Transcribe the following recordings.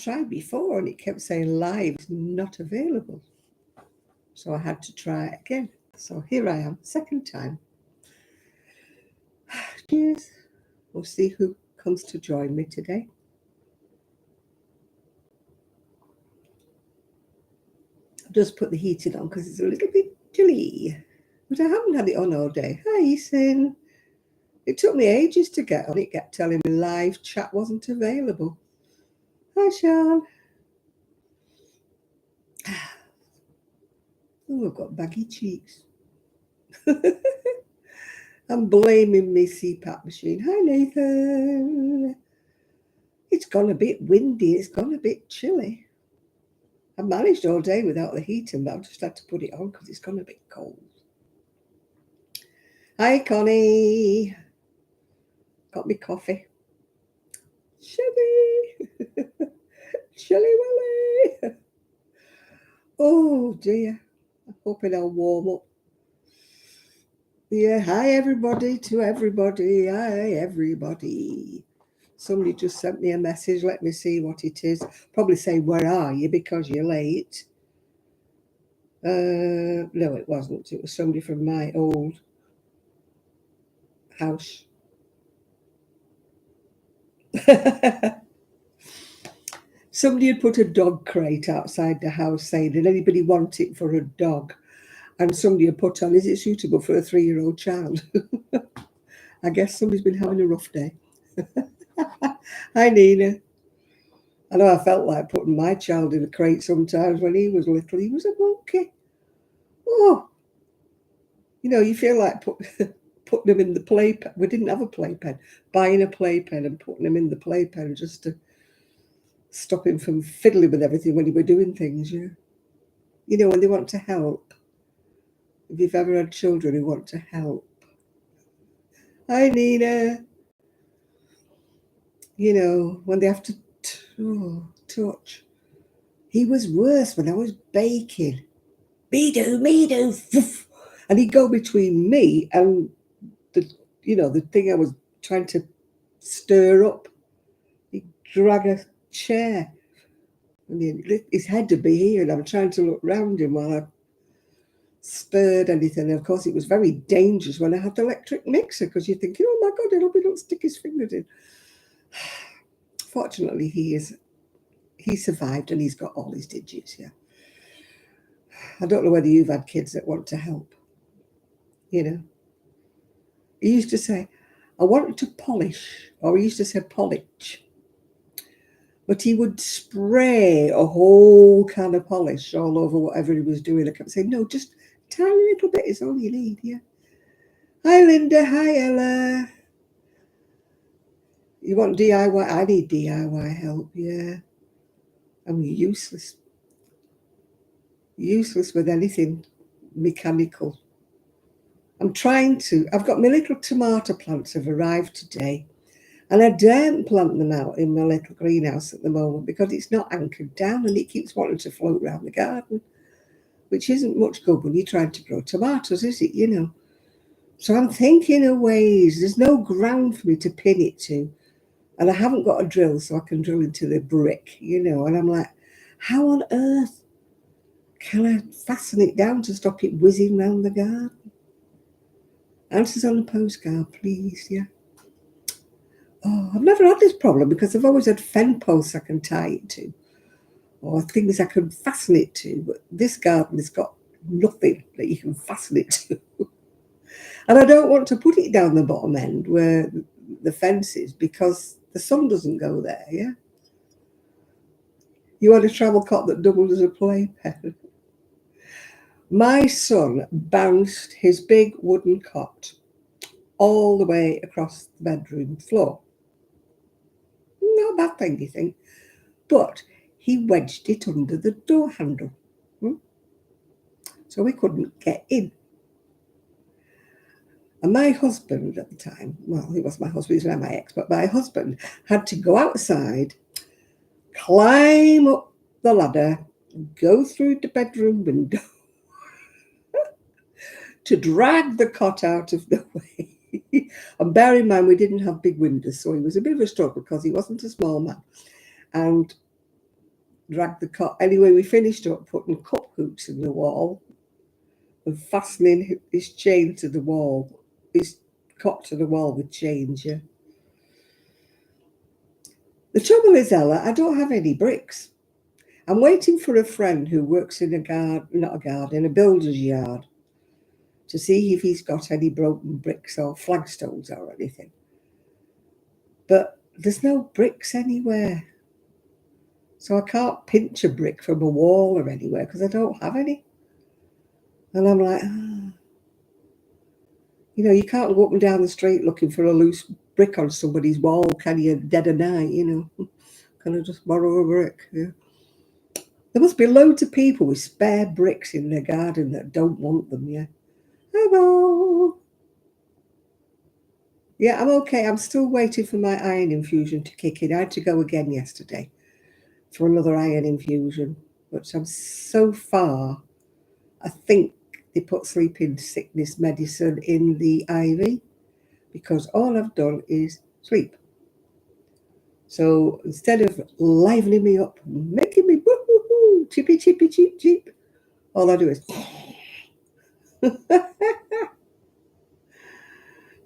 tried before and it kept saying live is not available. So I had to try it again. So here I am, second time. Cheers. We'll see who comes to join me today. I've just put the heating on because it's a little bit chilly. But I haven't had it on all day. Hi, Ethan. It took me ages to get on. It kept telling me live chat wasn't available. Hi, Sean. Oh, I've got baggy cheeks. I'm blaming my CPAP machine. Hi, Nathan. It's gone a bit windy. It's gone a bit chilly. I managed all day without the heating, but I've just had to put it on because it's gone a bit cold. Hi, Connie. Got me coffee. Chilly. Chilly Willy. Oh, dear. I'm hoping I'll warm up. Yeah, hi, everybody to everybody. Hi, everybody. Somebody just sent me a message. Let me see what it is. Probably say, where are you? Because you're late. No, it wasn't. It was somebody from my old house. Somebody had put a dog crate outside the house saying, did anybody want it for a dog? And somebody had put on, is it suitable for a 3-year-old child? I guess somebody's been having a rough day. Hi, Nina. I know I felt like putting my child in a crate sometimes when he was little. He was a monkey. Oh, you know, you feel like putting him in the playpen. We didn't have a playpen. Buying a playpen and putting him in the playpen just to stop him from fiddling with everything when he were doing things, yeah. You know, when they want to help. If you've ever had children who want to help. Hi, Nina. You know, when they have to touch. He was worse when I was baking. Me do. And he'd go between me and the thing I was trying to stir up. He'd drag a chair. And his head would be here, and I'm trying to look round him while I stirred anything. And of course, it was very dangerous when I had the electric mixer, because you're thinking, oh my God, he'll stick his fingers in. Fortunately, he survived and he's got all his digits, yeah. I don't know whether you've had kids that want to help. You know, he used to say, I wanted to polish, or he used to say polish. But he would spray a whole can of polish all over whatever he was doing. I kept saying, no, just a tiny little bit is all you need, yeah. Hi, Linda. Hi, Ella. You want DIY? I need DIY help, yeah. I'm useless. Useless with anything mechanical. I've got my little tomato plants have arrived today. And I daren't plant them out in my little greenhouse at the moment because it's not anchored down and it keeps wanting to float around the garden, which isn't much good when you're trying to grow tomatoes, is it, you know? So I'm thinking of ways. There's no ground for me to pin it to. And I haven't got a drill so I can drill into the brick, you know. And I'm like, how on earth can I fasten it down to stop it whizzing round the garden? Answers on the postcard, please, yeah. Oh, I've never had this problem because I've always had fence posts I can tie it to or things I can fasten it to. But this garden has got nothing that you can fasten it to. And I don't want to put it down the bottom end where the fence is because the sun doesn't go there, yeah? You want a travel cot that doubled as a playpen. My son bounced his big wooden cot all the way across the bedroom floor. Not a bad thing, you think. But he wedged it under the door handle. So we couldn't get in. And my husband at the time, well, he was my husband, he's now my ex, but my husband had to go outside, climb up the ladder, go through the bedroom window to drag the cot out of the way. And bear in mind, we didn't have big windows, so it was a bit of a struggle because he wasn't a small man. And drag the cot. Anyway, we finished up putting cup hooks in the wall and fastening his chain to the wall, his cot to the wall with chains, yeah. The trouble is, Ella, I don't have any bricks. I'm waiting for a friend who works in a builder's yard, to see if he's got any broken bricks or flagstones or anything. But there's no bricks anywhere. So I can't pinch a brick from a wall or anywhere because I don't have any. And I'm like, you can't go up and down the street looking for a loose brick on somebody's wall, can you, dead of night, Can I just borrow a brick? Yeah. There must be loads of people with spare bricks in their garden that don't want them, yeah. Hello. Yeah, I'm okay. I'm still waiting for my iron infusion to kick in. I had to go again yesterday for another iron infusion, but I'm so far, I think they put sleeping sickness medicine in the IV because all I've done is sleep. So instead of livening me up, making me woo-hoo-hoo, chippy, chippy, cheep, cheep, all I do is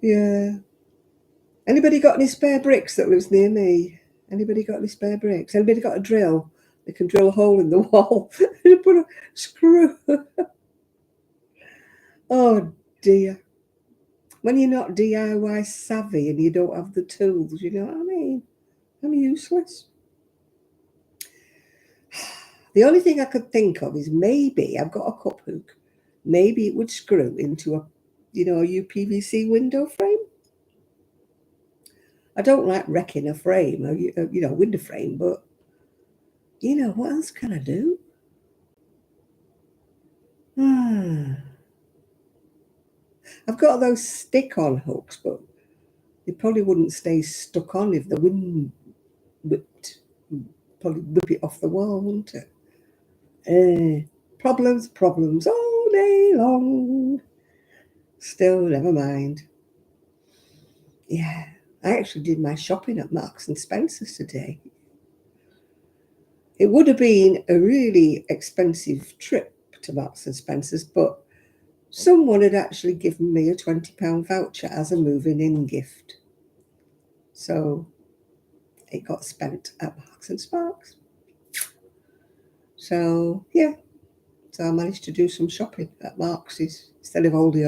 yeah. Anybody got any spare bricks that lives near me? Anybody got any spare bricks? Anybody got a drill? They can drill a hole in the wall and put a screw. Oh dear. When you're not DIY savvy and you don't have the tools, you know what I mean? I'm useless. The only thing I could think of is maybe I've got a cup hook. Maybe it would screw into a UPVC window frame. I don't like wrecking a frame, a window frame, but what else can I do? I've got those stick-on hooks, but they probably wouldn't stay stuck on if the wind whipped. Probably whip it off the wall, wouldn't it? Problems all day long. Still, never mind. Yeah, I actually did my shopping at Marks and Spencer's today. It would have been a really expensive trip to Marks and Spencer's, but someone had actually given me a £20 voucher as a moving in gift. So it got spent at Marks and Sparks. So yeah, so I managed to do some shopping at Marks's instead of oldie.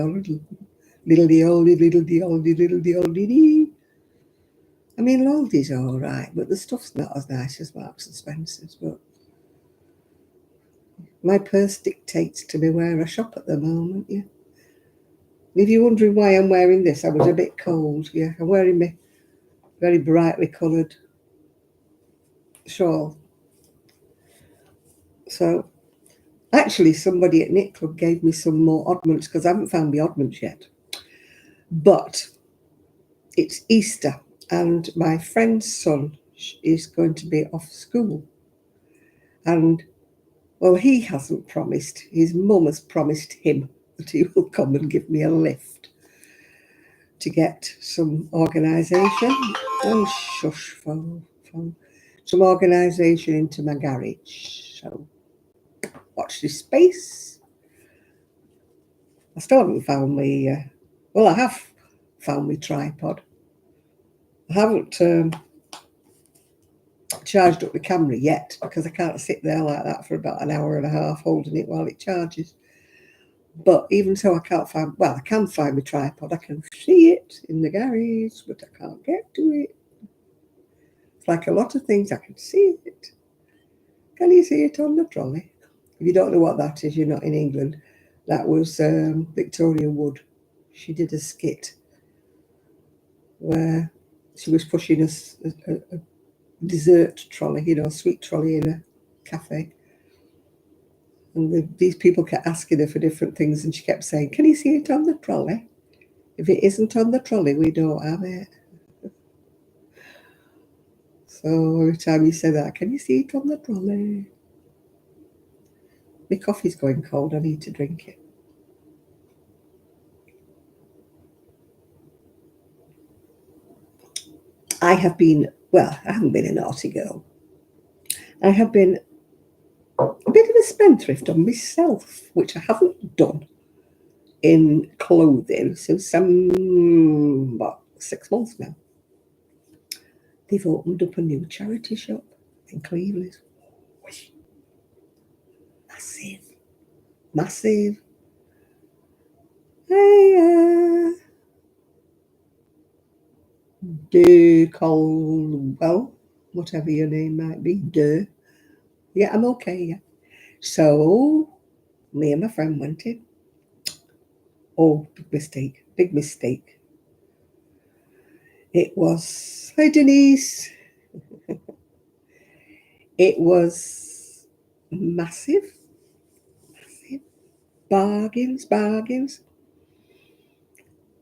I mean, Aldi's all right, but the stuff's not as nice as Marks and Spencer's. But my purse dictates to me where I shop at the moment. Yeah. And if you're wondering why I'm wearing this, I was a bit cold. Yeah, I'm wearing my very brightly coloured shawl. So actually, somebody at Knit Club gave me some more oddments because I haven't found my oddments yet. But it's Easter and my friend's son is going to be off school. And, well, he hasn't promised. His mum has promised him that he will come and give me a lift to get some organisation. Oh, shush, phone. Some organisation into my garage. So watch this space. I still haven't found my, I have found my tripod. I haven't charged up the camera yet because I can't sit there like that for about an hour and a half holding it while it charges. But even so, I can find my tripod. I can see it in the garage, but I can't get to it. It's like a lot of things, I can see it. Can you see it on the trolley? If you don't know what that is, you're not in England. That was Victoria Wood. She did a skit where she was pushing a dessert trolley, sweet trolley in a cafe. And these people kept asking her for different things, and she kept saying, "Can you see it on the trolley? If it isn't on the trolley, we don't have it." So every time you say that, "Can you see it on the trolley?" My coffee's going cold. I need to drink it. I haven't been a naughty girl. I have been spendthrift on myself, which I haven't done in clothing since about 6 months now. They've opened up a new charity shop in Cleveland. Massive. Massive. Hey, Caldwell, whatever your name might be. Yeah, I'm okay, yeah. So, me and my friend went in. Oh, big mistake. Big mistake. It was, hi Denise. It was massive. Massive. Bargains.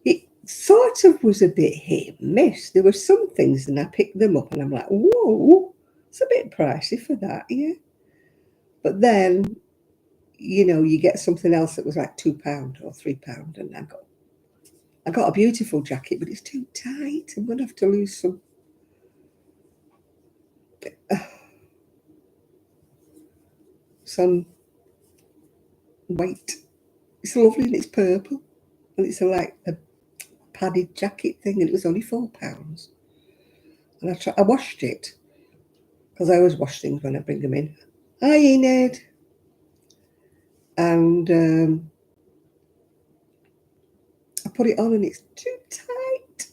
It sort of was a bit hit and miss. There were some things and I picked them up and I'm like, whoa, it's a bit pricey for that, yeah. But then, you know, you get something else that was like £2 or £3 and I got a beautiful jacket, but it's too tight. I'm going to have to lose some weight. It's lovely and it's purple. And it's like a padded jacket thing and it was only £4. And I washed it because I always wash things when I bring them in. Hi, Enid. And I put it on and it's too tight.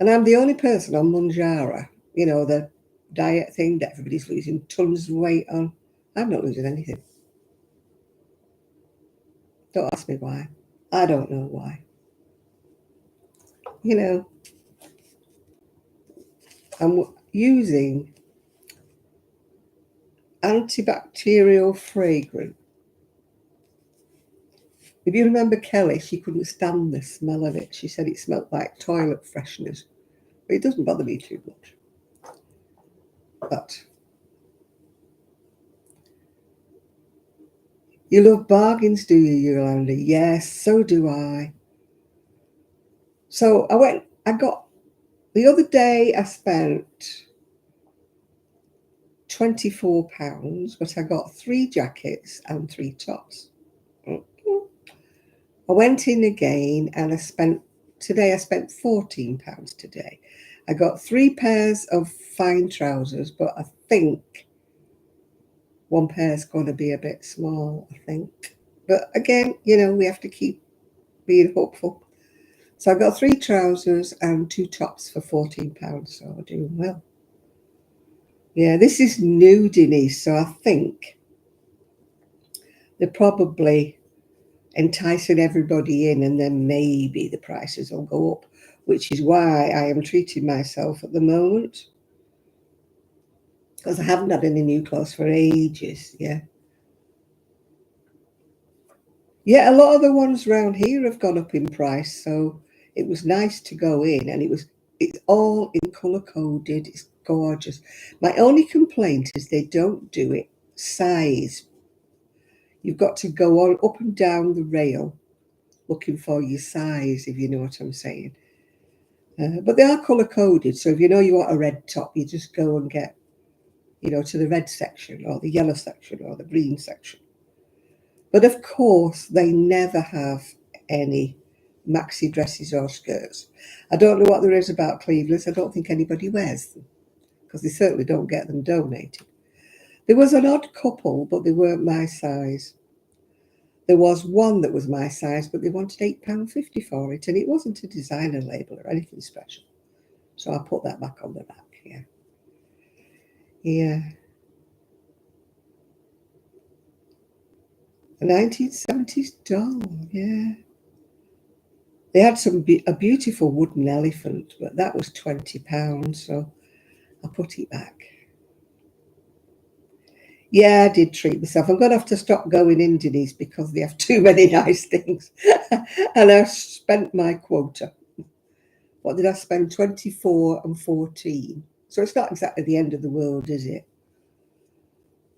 And I'm the only person on Mounjaro, you know, the diet thing that everybody's losing tons of weight on. I'm not losing anything. Don't ask me why. I don't know why. You know, I'm using antibacterial fragrance. If you remember Kelly, she couldn't stand the smell of it. She said it smelled like toilet fresheners. But it doesn't bother me too much. But you love bargains, do you, Yolanda? Yes, so do I. So the other day I spent £24, but I got 3 jackets and 3 tops. I went in again and I spent £14 today. I got 3 pairs of fine trousers, but I think one pair is going to be a bit small, I think. But again, you know, we have to keep being hopeful. So I got 3 trousers and 2 tops for £14, so I'm doing well. Yeah, this is new, Denise, so I think they're probably enticing everybody in and then maybe the prices will go up, which is why I am treating myself at the moment because I haven't had any new clothes for ages. Yeah, a lot of the ones around here have gone up in price, so it was nice to go in and it's all in color coded. It's gorgeous. My only complaint is they don't do it size. You've got to go on up and down the rail looking for your size, if you know what I'm saying. But they are colour coded, so if you know you want a red top, you just go and get, you know, to the red section or the yellow section or the green section. But of course, they never have any maxi dresses or skirts. I don't know what there is about Cleveland. I don't think anybody wears them because they certainly don't get them donated. There was an odd couple, but they weren't my size. There was one that was my size, but they wanted £8.50 for it, and it wasn't a designer label or anything special. So I put that back on the rack, yeah. Yeah. A 1970s doll, yeah. They had a beautiful wooden elephant, but that was £20, so I put it back. Yeah, I did treat myself. I'm going to have to stop going in, Denise, because they have too many nice things. And I spent my quota. What did I spend? 24 and 14. So it's not exactly the end of the world, is it?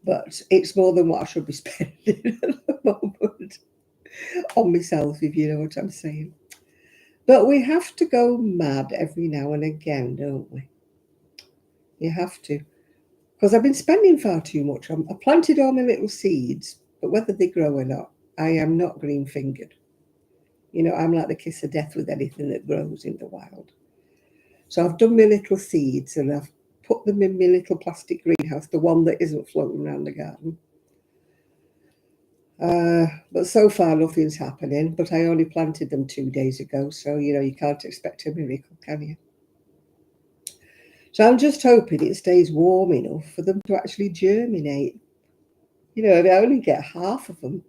But it's more than what I should be spending at the moment on myself, if you know what I'm saying. But we have to go mad every now and again, don't we? You have to. because I've been spending far too much. I planted all my little seeds, but whether they grow or not, I am not green-fingered. You know, I'm like the kiss of death with anything that grows in the wild. So I've done my little seeds and I've put them in my little plastic greenhouse, the one that isn't floating around the garden. But so far nothing's happening, but I only planted them 2 days ago, so you know you can't expect a miracle, can you? So I'm just hoping it stays warm enough for them to actually germinate. You know, I only get half of them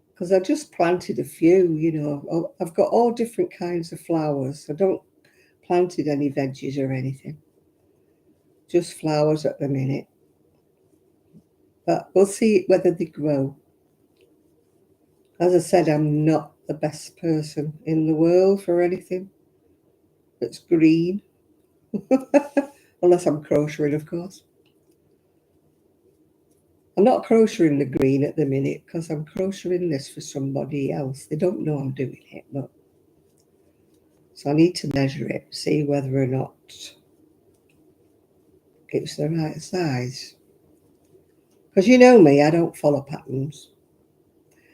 because I just planted a few. You know, I've got all different kinds of flowers. I don't planted any veggies or anything, just flowers at the minute. But we'll see whether they grow. As I said, I'm not the best person in the world for anything that's green, unless I'm crocheting, of course. I'm not crocheting the green at the minute because I'm crocheting this for somebody else. They don't know I'm doing it, but so I need to measure it, see whether or not it's the right size. Because you know me, I don't follow patterns.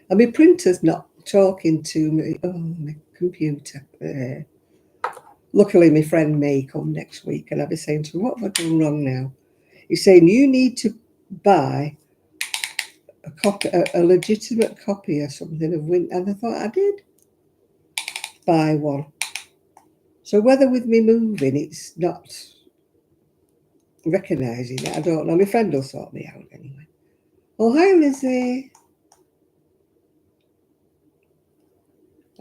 And my printer's not talking to me. Oh, my computer. Luckily, my friend May come next week, and I'll be saying to her, what have I done wrong now? He's saying, you need to buy a copy, a legitimate copy or something of Win. And I thought I did buy one. So whether with me moving, it's not recognising it, I don't know. My friend will sort me out anyway. Oh, hi, Lizzie.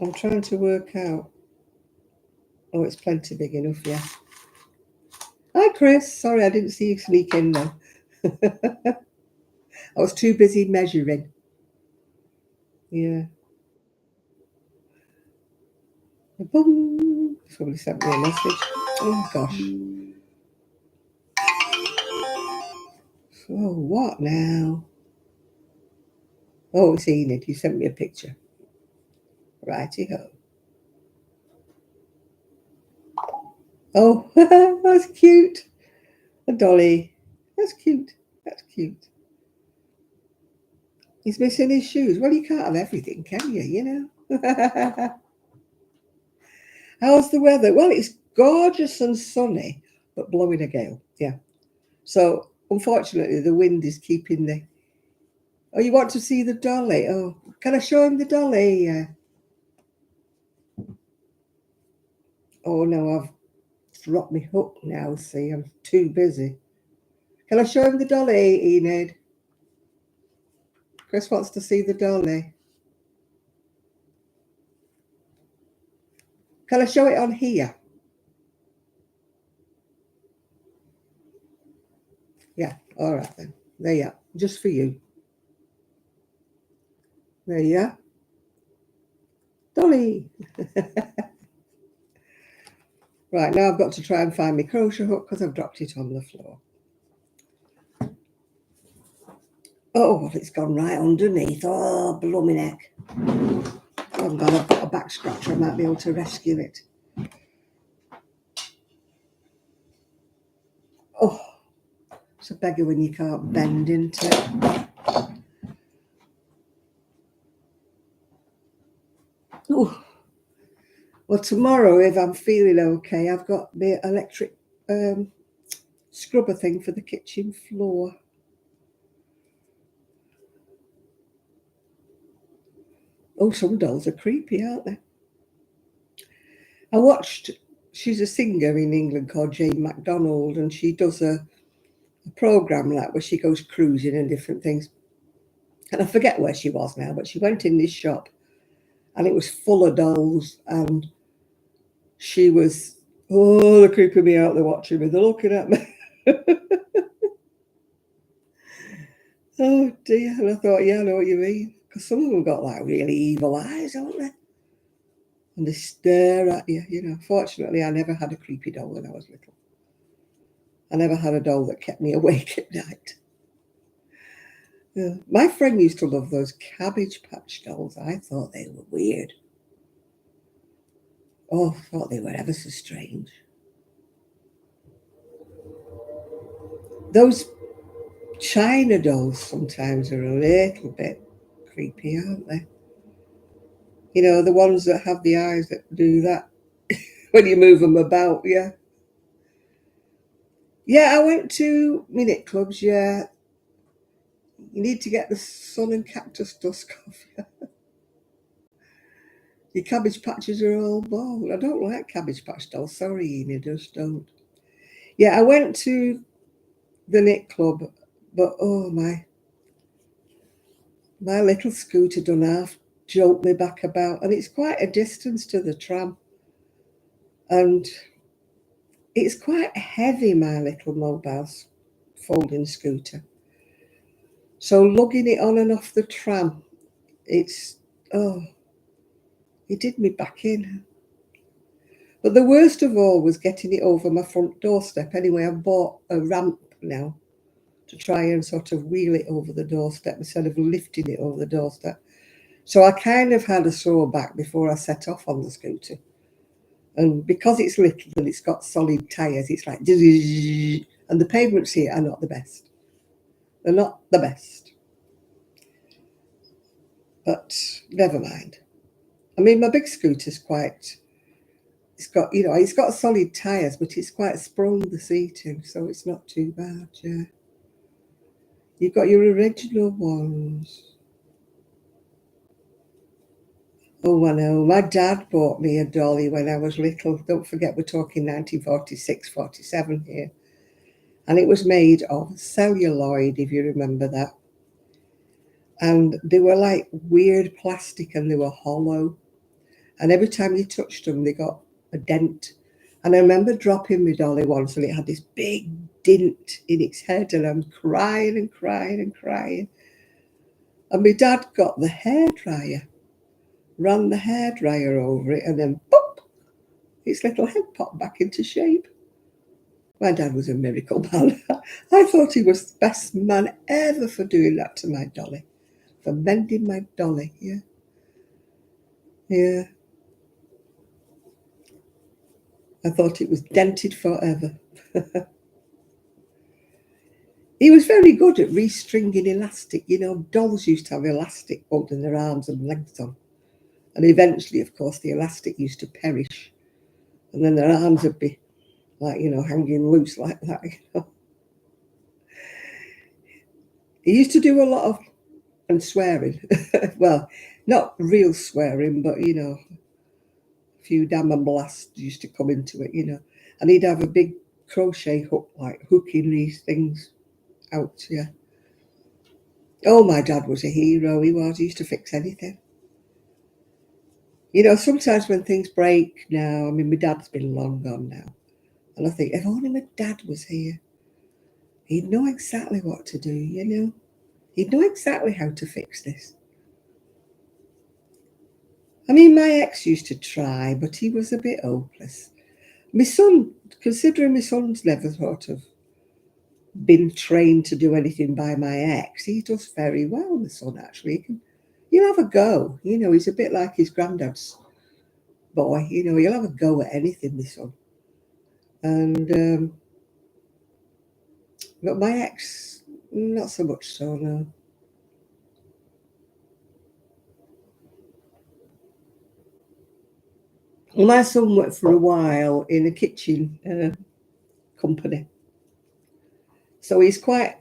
I'm trying to work out. Oh, it's plenty big enough, yeah. Hi, Chris. Sorry, I didn't see you sneak in there. I was too busy measuring. Yeah. Boom. Somebody sent me a message. Oh, gosh. Oh, what now? Oh, it's Enid. You sent me a picture. Righty-ho. Oh, that's cute. A dolly. That's cute. That's cute. He's missing his shoes. Well, you can't have everything, can you? You know. How's the weather? Well, it's gorgeous and sunny, but blowing a gale. Yeah. So, unfortunately, the wind is keeping the. Oh, you want to see the dolly? Oh, can I show him the dolly? Oh, no, I've dropped my hook now. See, I'm too busy. Can I show him the dolly, Enid? Chris wants to see the dolly. Can I show it on here? Yeah, all right then. There you are, just for you. There you are. Dolly. Right, now I've got to try and find my crochet hook because I've dropped it on the floor. Oh, it's gone right underneath. Oh, blooming heck. Oh, God, I've got a back scratcher. I might be able to rescue it. Oh, it's a beggar when you can't bend into it. Oh, well, tomorrow, if I'm feeling okay, I've got the electric scrubber thing for the kitchen floor. Oh, some dolls are creepy, aren't they? I watched, she's a singer in England called Jane MacDonald, and she does a program like where she goes cruising and different things. And I forget where she was now, but she went in this shop and it was full of dolls, and she was, oh, they're creeping me out, they're watching me, they're looking at me. Oh dear. And I thought, yeah, I know what you mean. Because some of them got like really evil eyes, haven't they? And they stare at you, you know. Fortunately, I never had a creepy doll when I was little. I never had a doll that kept me awake at night. Yeah. My friend used to love those Cabbage Patch dolls. I thought they were weird. Oh, I thought they were ever so strange. Those China dolls sometimes are a little bit creepy, aren't they? You know, the ones that have the eyes that do that when you move them about, yeah. Yeah, I went to minute clubs, yeah. You need to get the sun and cactus dusk off you. Your cabbage patches are all bald. I don't like cabbage patch dolls. Sorry, Enid, just don't. Yeah, I went to the knit club, but oh my little scooter done half jolted me back about, and it's quite a distance to the tram, and it's quite heavy, my little mobile folding scooter. So lugging it on and off the tram, it's oh, it did me back in. But the worst of all was getting it over my front doorstep. Anyway, I bought a ramp now to try and sort of wheel it over the doorstep instead of lifting it over the doorstep. So I kind of had a sore back before I set off on the scooter. And because it's little and it's got solid tyres, it's like, and the pavements here are not the best. They're not the best. But never mind. I mean, my big scooter's quite, it's got solid tyres, but it's quite sprung, the seating, so it's not too bad, yeah. You've got your original ones. Oh, I know. My dad bought me a dolly when I was little. Don't forget, we're talking 1946, 47 here. And it was made of celluloid, if you remember that. And they were like weird plastic and they were hollow. And every time you touched them, they got a dent. And I remember dropping my dolly once and it had this big dent in its head and I'm crying and crying and crying. And my dad got the hairdryer, ran the hairdryer over it and then pop, its little head popped back into shape. My dad was a miracle man. I thought he was the best man ever for doing that to my dolly, for mending my dolly, yeah. Yeah. I thought it was dented forever. He was very good at restringing elastic. You know, dolls used to have elastic holding their arms and legs on. And eventually, of course, the elastic used to perish. And then their arms would be like, hanging loose like that. He used to do a lot of and swearing. Well, not real swearing, but, a few damn and blasts used to come into it. And he'd have a big crochet hook, like hooking these things out, yeah. Oh, my dad was a hero, he was. He used to fix anything. Sometimes when things break now, I mean, my dad's been long gone now. And I think, if only my dad was here, he'd know exactly what to do. He'd know exactly how to fix this. I mean, my ex used to try, but he was a bit hopeless. My son, considering my son's never sort of been trained to do anything by my ex, he does very well, my son, actually. He'll have a go. He's a bit like his granddad's boy. He'll have a go at anything, my son. And, but my ex, not so much so, no. Well, my son worked for a while in a kitchen company. So he's quite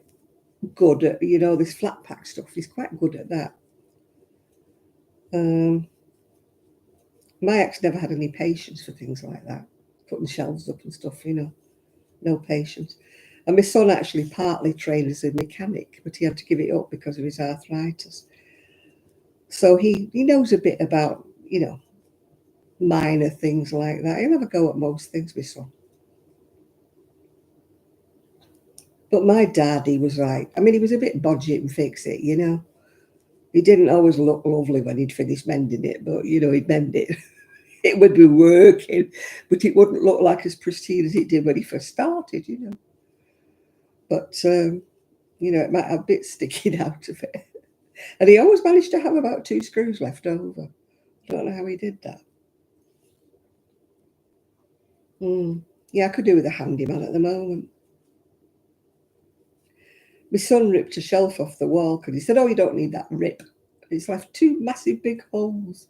good at, this flat pack stuff. He's quite good at that. My ex never had any patience for things like that, putting shelves up and stuff, no patience. And my son actually partly trained as a mechanic, but he had to give it up because of his arthritis. So he knows a bit about, minor things like that. He'll have a go at most things, my son. But my dad, he was like, I mean, he was a bit bodgy and fix it, He didn't always look lovely when he'd finished mending it, but, he'd mend it. It would be working, but it wouldn't look like as pristine as it did when he first started. But, it might have bits sticking out of it. And he always managed to have about 2 screws left over. I don't know how he did that. Yeah, I could do with a handyman at the moment. My son ripped a shelf off the wall because he said, oh, you don't need that rip. It's left 2 massive big holes.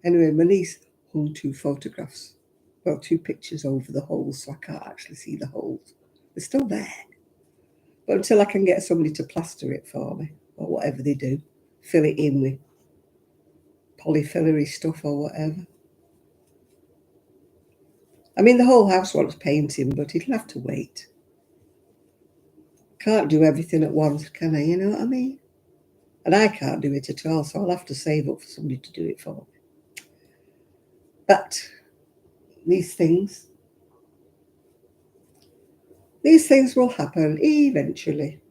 Anyway, my niece hung 2 photographs. Well, 2 pictures over the holes, so I can't actually see the holes. They're still there. But until I can get somebody to plaster it for me, or whatever they do, fill it in with polyfillery stuff or whatever. I mean, the whole house wants painting, but it'll have to wait. Can't do everything at once, can I? You know what I mean? And I can't do it at all, so I'll have to save up for somebody to do it for me. But these things will happen eventually.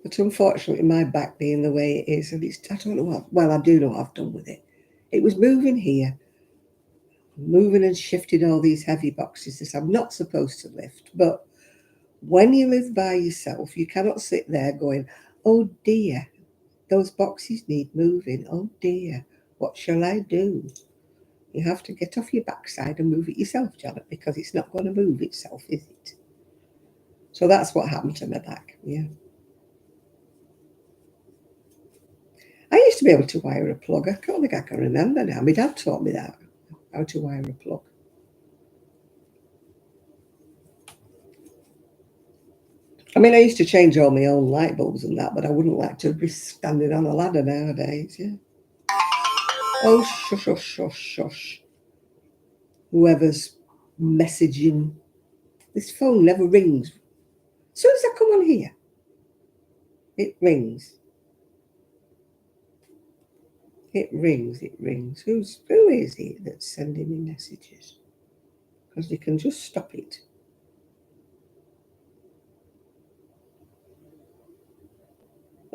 But unfortunately, my back being the way it is, and I don't know what, well, I do know what I've done with it. It was moving here, moving and shifting all these heavy boxes that I'm not supposed to lift. But when you live by yourself, you cannot sit there going, oh dear, those boxes need moving. Oh dear, what shall I do? You have to get off your backside and move it yourself, Janet, because it's not going to move itself, is it? So that's what happened to my back, yeah. I used to be able to wire a plug. I don't think I can remember now. My dad taught me that, how to wire a plug. I mean, I used to change all my own light bulbs and that, but I wouldn't like to be standing on a ladder nowadays, yeah. Oh, shush, shush, shush, shush. Whoever's messaging. This phone never rings. As soon as I come on here, it rings. It rings, it rings. Who is it that's sending me messages? Because you can just stop it.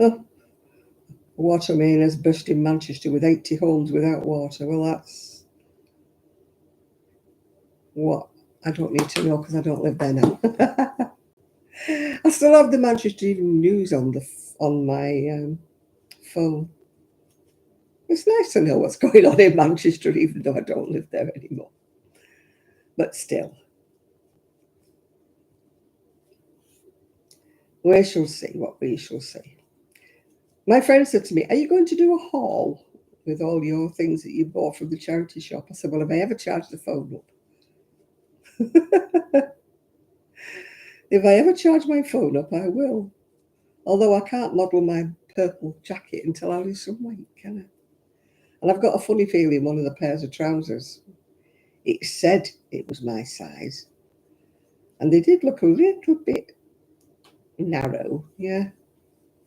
Oh, water main has burst in Manchester with 80 homes without water. Well, that's what I don't need to know because I don't live there now. I still have the Manchester Evening News on my phone. It's nice to know what's going on in Manchester, even though I don't live there anymore. But still, we shall see what we shall see. My friend said to me, are you going to do a haul with all your things that you bought from the charity shop? I said, well, have I ever charged the phone up? If I ever charge my phone up, I will. Although I can't model my purple jacket until I lose some weight, can I? And I've got a funny feeling one of the pairs of trousers, it said it was my size. And they did look a little bit narrow, yeah.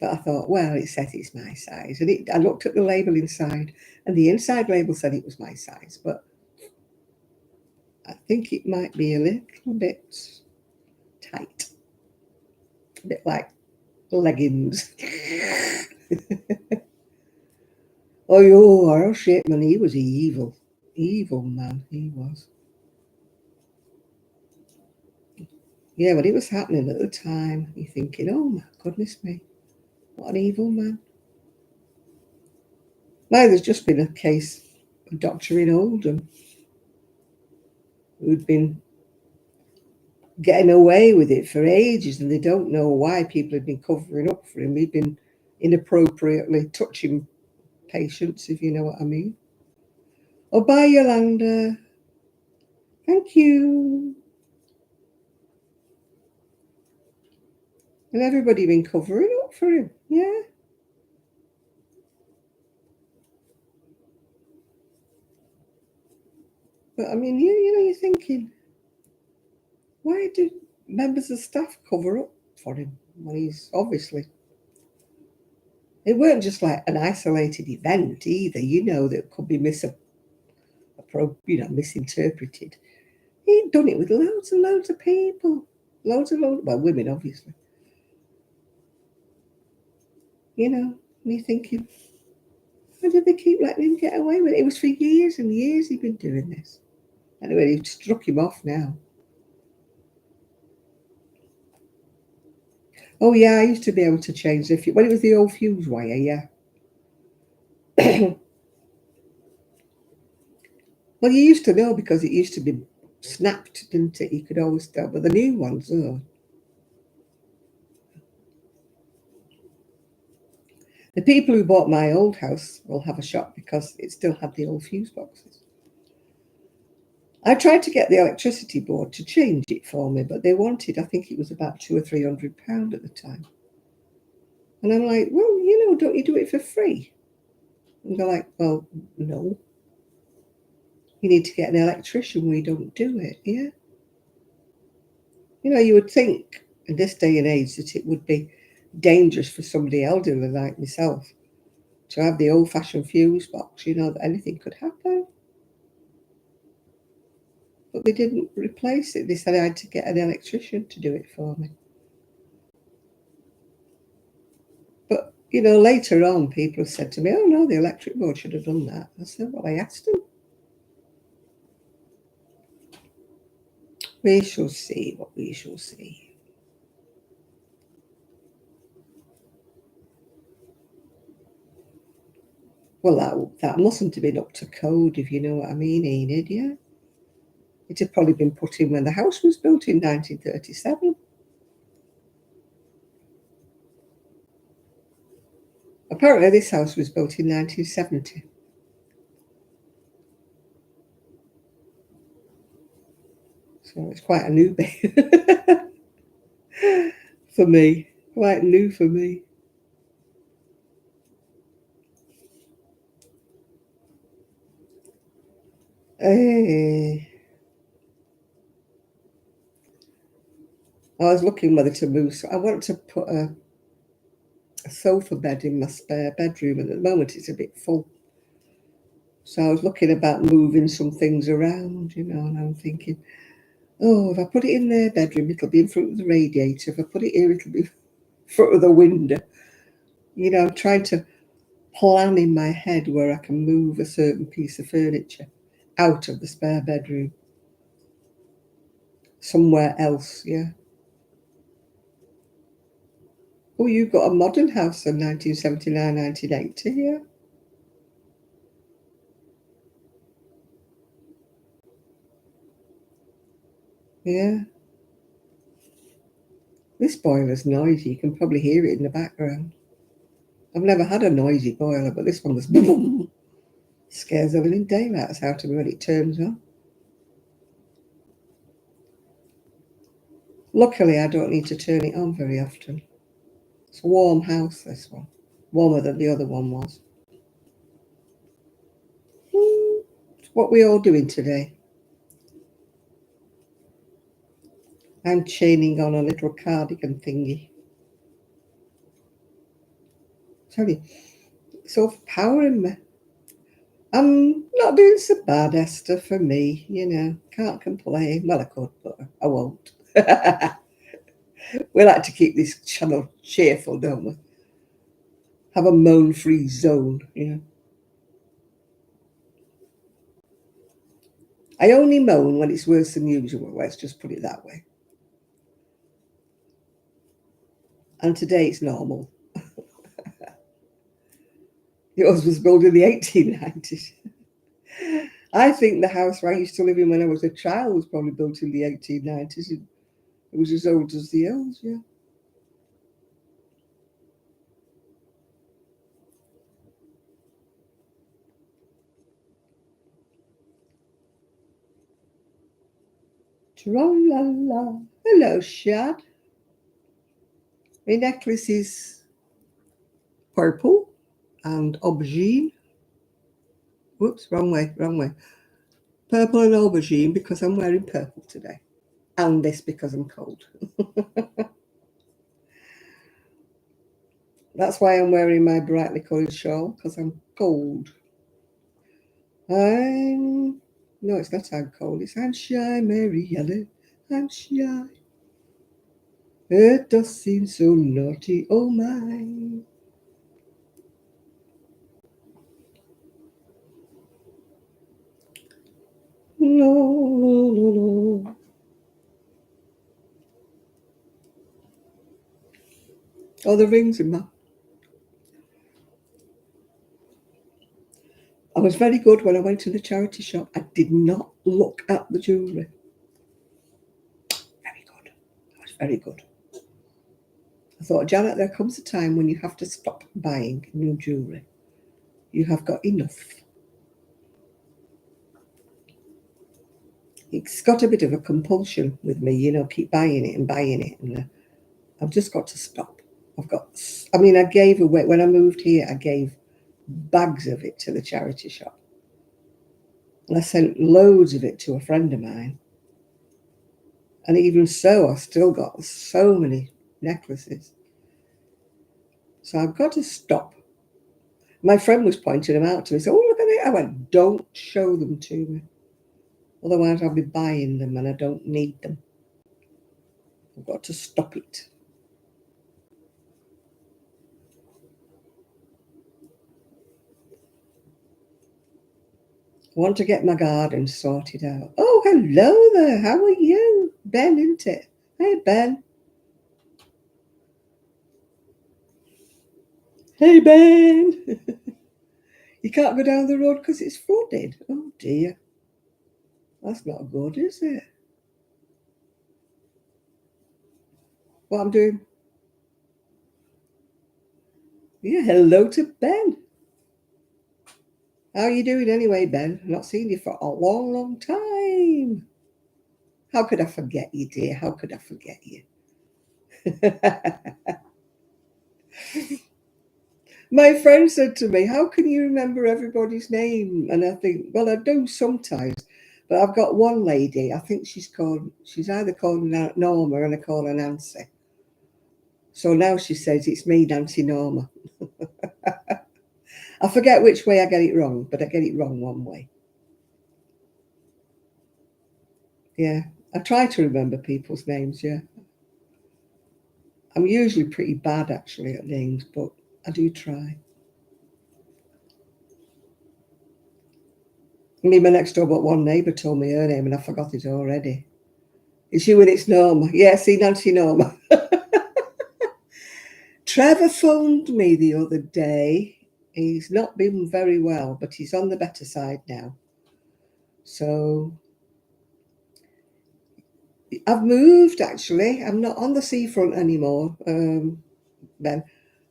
But I thought, well, it says it's my size. And I looked at the label inside, and the inside label said it was my size. But I think it might be a little bit tight. A bit like leggings. Oh, Earl Shipman, he was evil. Evil man, he was. Yeah, but it was happening at the time. You're thinking, oh my goodness me, what an evil man. Now there's just been a case, a doctor in Oldham, who'd been getting away with it for ages, and they don't know why people had been covering up for him. He'd been inappropriately touching patients, if you know what I mean. Oh, bye, Yolanda. Thank you. And everybody been covering up for him, yeah. But I mean, you know, you're thinking, why do members of staff cover up for him when he's obviously... It weren't just like an isolated event either, you know, that could be misinterpreted. He'd done it with loads and loads of people. Well, women, obviously. You know, and you're thinking, why did they keep letting him get away with it? It was for years and years he'd been doing this. Anyway, he struck him off now. Oh, yeah, I used to be able to change the fuse. Well, it was the old fuse wire, yeah. Well, you used to know because it used to be snapped, didn't it? You could always tell. But the new ones, oh. The people who bought my old house will have a shock because it still had the old fuse boxes. I tried to get the electricity board to change it for me, but they wanted, I think it was about £200 or £300 at the time. And I'm like, well, don't you do it for free? And they're like, well, no. You need to get an electrician. We don't do it, yeah? You would think in this day and age that it would be dangerous for somebody elderly like myself to have the old-fashioned fuse box, that anything could happen. But they didn't replace it. They said I had to get an electrician to do it for me. But, later on, people have said to me, oh, no, the electric board should have done that. I said, well, I asked them. We shall see what we shall see. Well, that mustn't have been up to code, if you know what I mean, Enid, yeah? It had probably been put in when the house was built in 1937. Apparently this house was built in 1970. So it's quite a newbie for me. Quite new for me. Hey. I was looking whether to move. So I want to put a sofa bed in my spare bedroom, and at the moment it's a bit full. So I was looking about moving some things around, and I'm thinking, oh, if I put it in their bedroom, it'll be in front of the radiator. If I put it here, it'll be in front of the window. I'm trying to plan in my head where I can move a certain piece of furniture out of the spare bedroom somewhere else, yeah. Oh, you've got a modern house in 1979, 1980, yeah? Yeah. This boiler's noisy. You can probably hear it in the background. I've never had a noisy boiler, but this one was boom. Scares the living daylights out of me when it turns on. Luckily, I don't need to turn it on very often. It's a warm house, this one. Warmer than the other one was. What we all doing today? I'm chaining on a little cardigan thingy. Tell you, it's overpowering me. I'm not doing so bad, Esther, for me, Can't complain. Well, I could, but I won't. We like to keep this channel cheerful, don't we? Have a moan-free zone, I only moan when it's worse than usual, let's just put it that way. And today it's normal. Yours was built in the 1890s. I think the house where I used to live in when I was a child was probably built in the 1890s. It was as old as the hills, yeah. Tra-la-la. Hello, Shad. My necklace is purple and aubergine. Whoops, wrong way. Purple and aubergine because I'm wearing purple today. And this because I'm cold. That's why I'm wearing my brightly coloured shawl, because I'm cold. No, it's not I'm cold. It's I'm shy, Mary Yellow. I'm shy. It does seem so naughty, oh my. No, no, no, no. Oh, the rings in my... I was very good when I went to the charity shop. I did not look at the jewellery. very good. I thought, Janet, there comes a time when you have to stop buying new jewellery. You have got enough. It's got a bit of a compulsion with me, keep buying it and buying it. And I've just got to stop. I gave away, when I moved here, I gave bags of it to the charity shop. And I sent loads of it to a friend of mine. And even so, I still got so many necklaces. So I've got to stop. My friend was pointing them out to me. He said, oh, look at it. I went, don't show them to me. Otherwise, I'll be buying them and I don't need them. I've got to stop it. I want to get my garden sorted out. Oh, hello there. How are you? Ben, isn't it? Hey, Ben. Hey, Ben. You can't go down the road because it's flooded. Oh, dear. That's not good, is it? What I'm doing? Yeah, hello to Ben. How are you doing anyway, Ben? I've not seen you for a long, long time. How could I forget you, dear? How could I forget you? My friend said to me, how can you remember everybody's name? And I think, well, I do sometimes. But I've got one lady, I think she's either called Norma and I call her Nancy. So now she says it's me, Nancy Norma. I forget which way I get it wrong, but I get it wrong one way. Yeah, I try to remember people's names, yeah. I'm usually pretty bad, actually, at names, but I do try. My next door but one neighbour told me her name and I forgot it already. It's you and it's Norma. Yeah, see, Nancy Norma. Trevor phoned me the other day. He's not been very well, but he's on the better side now. So I've moved, actually. I'm not on the seafront anymore, Ben.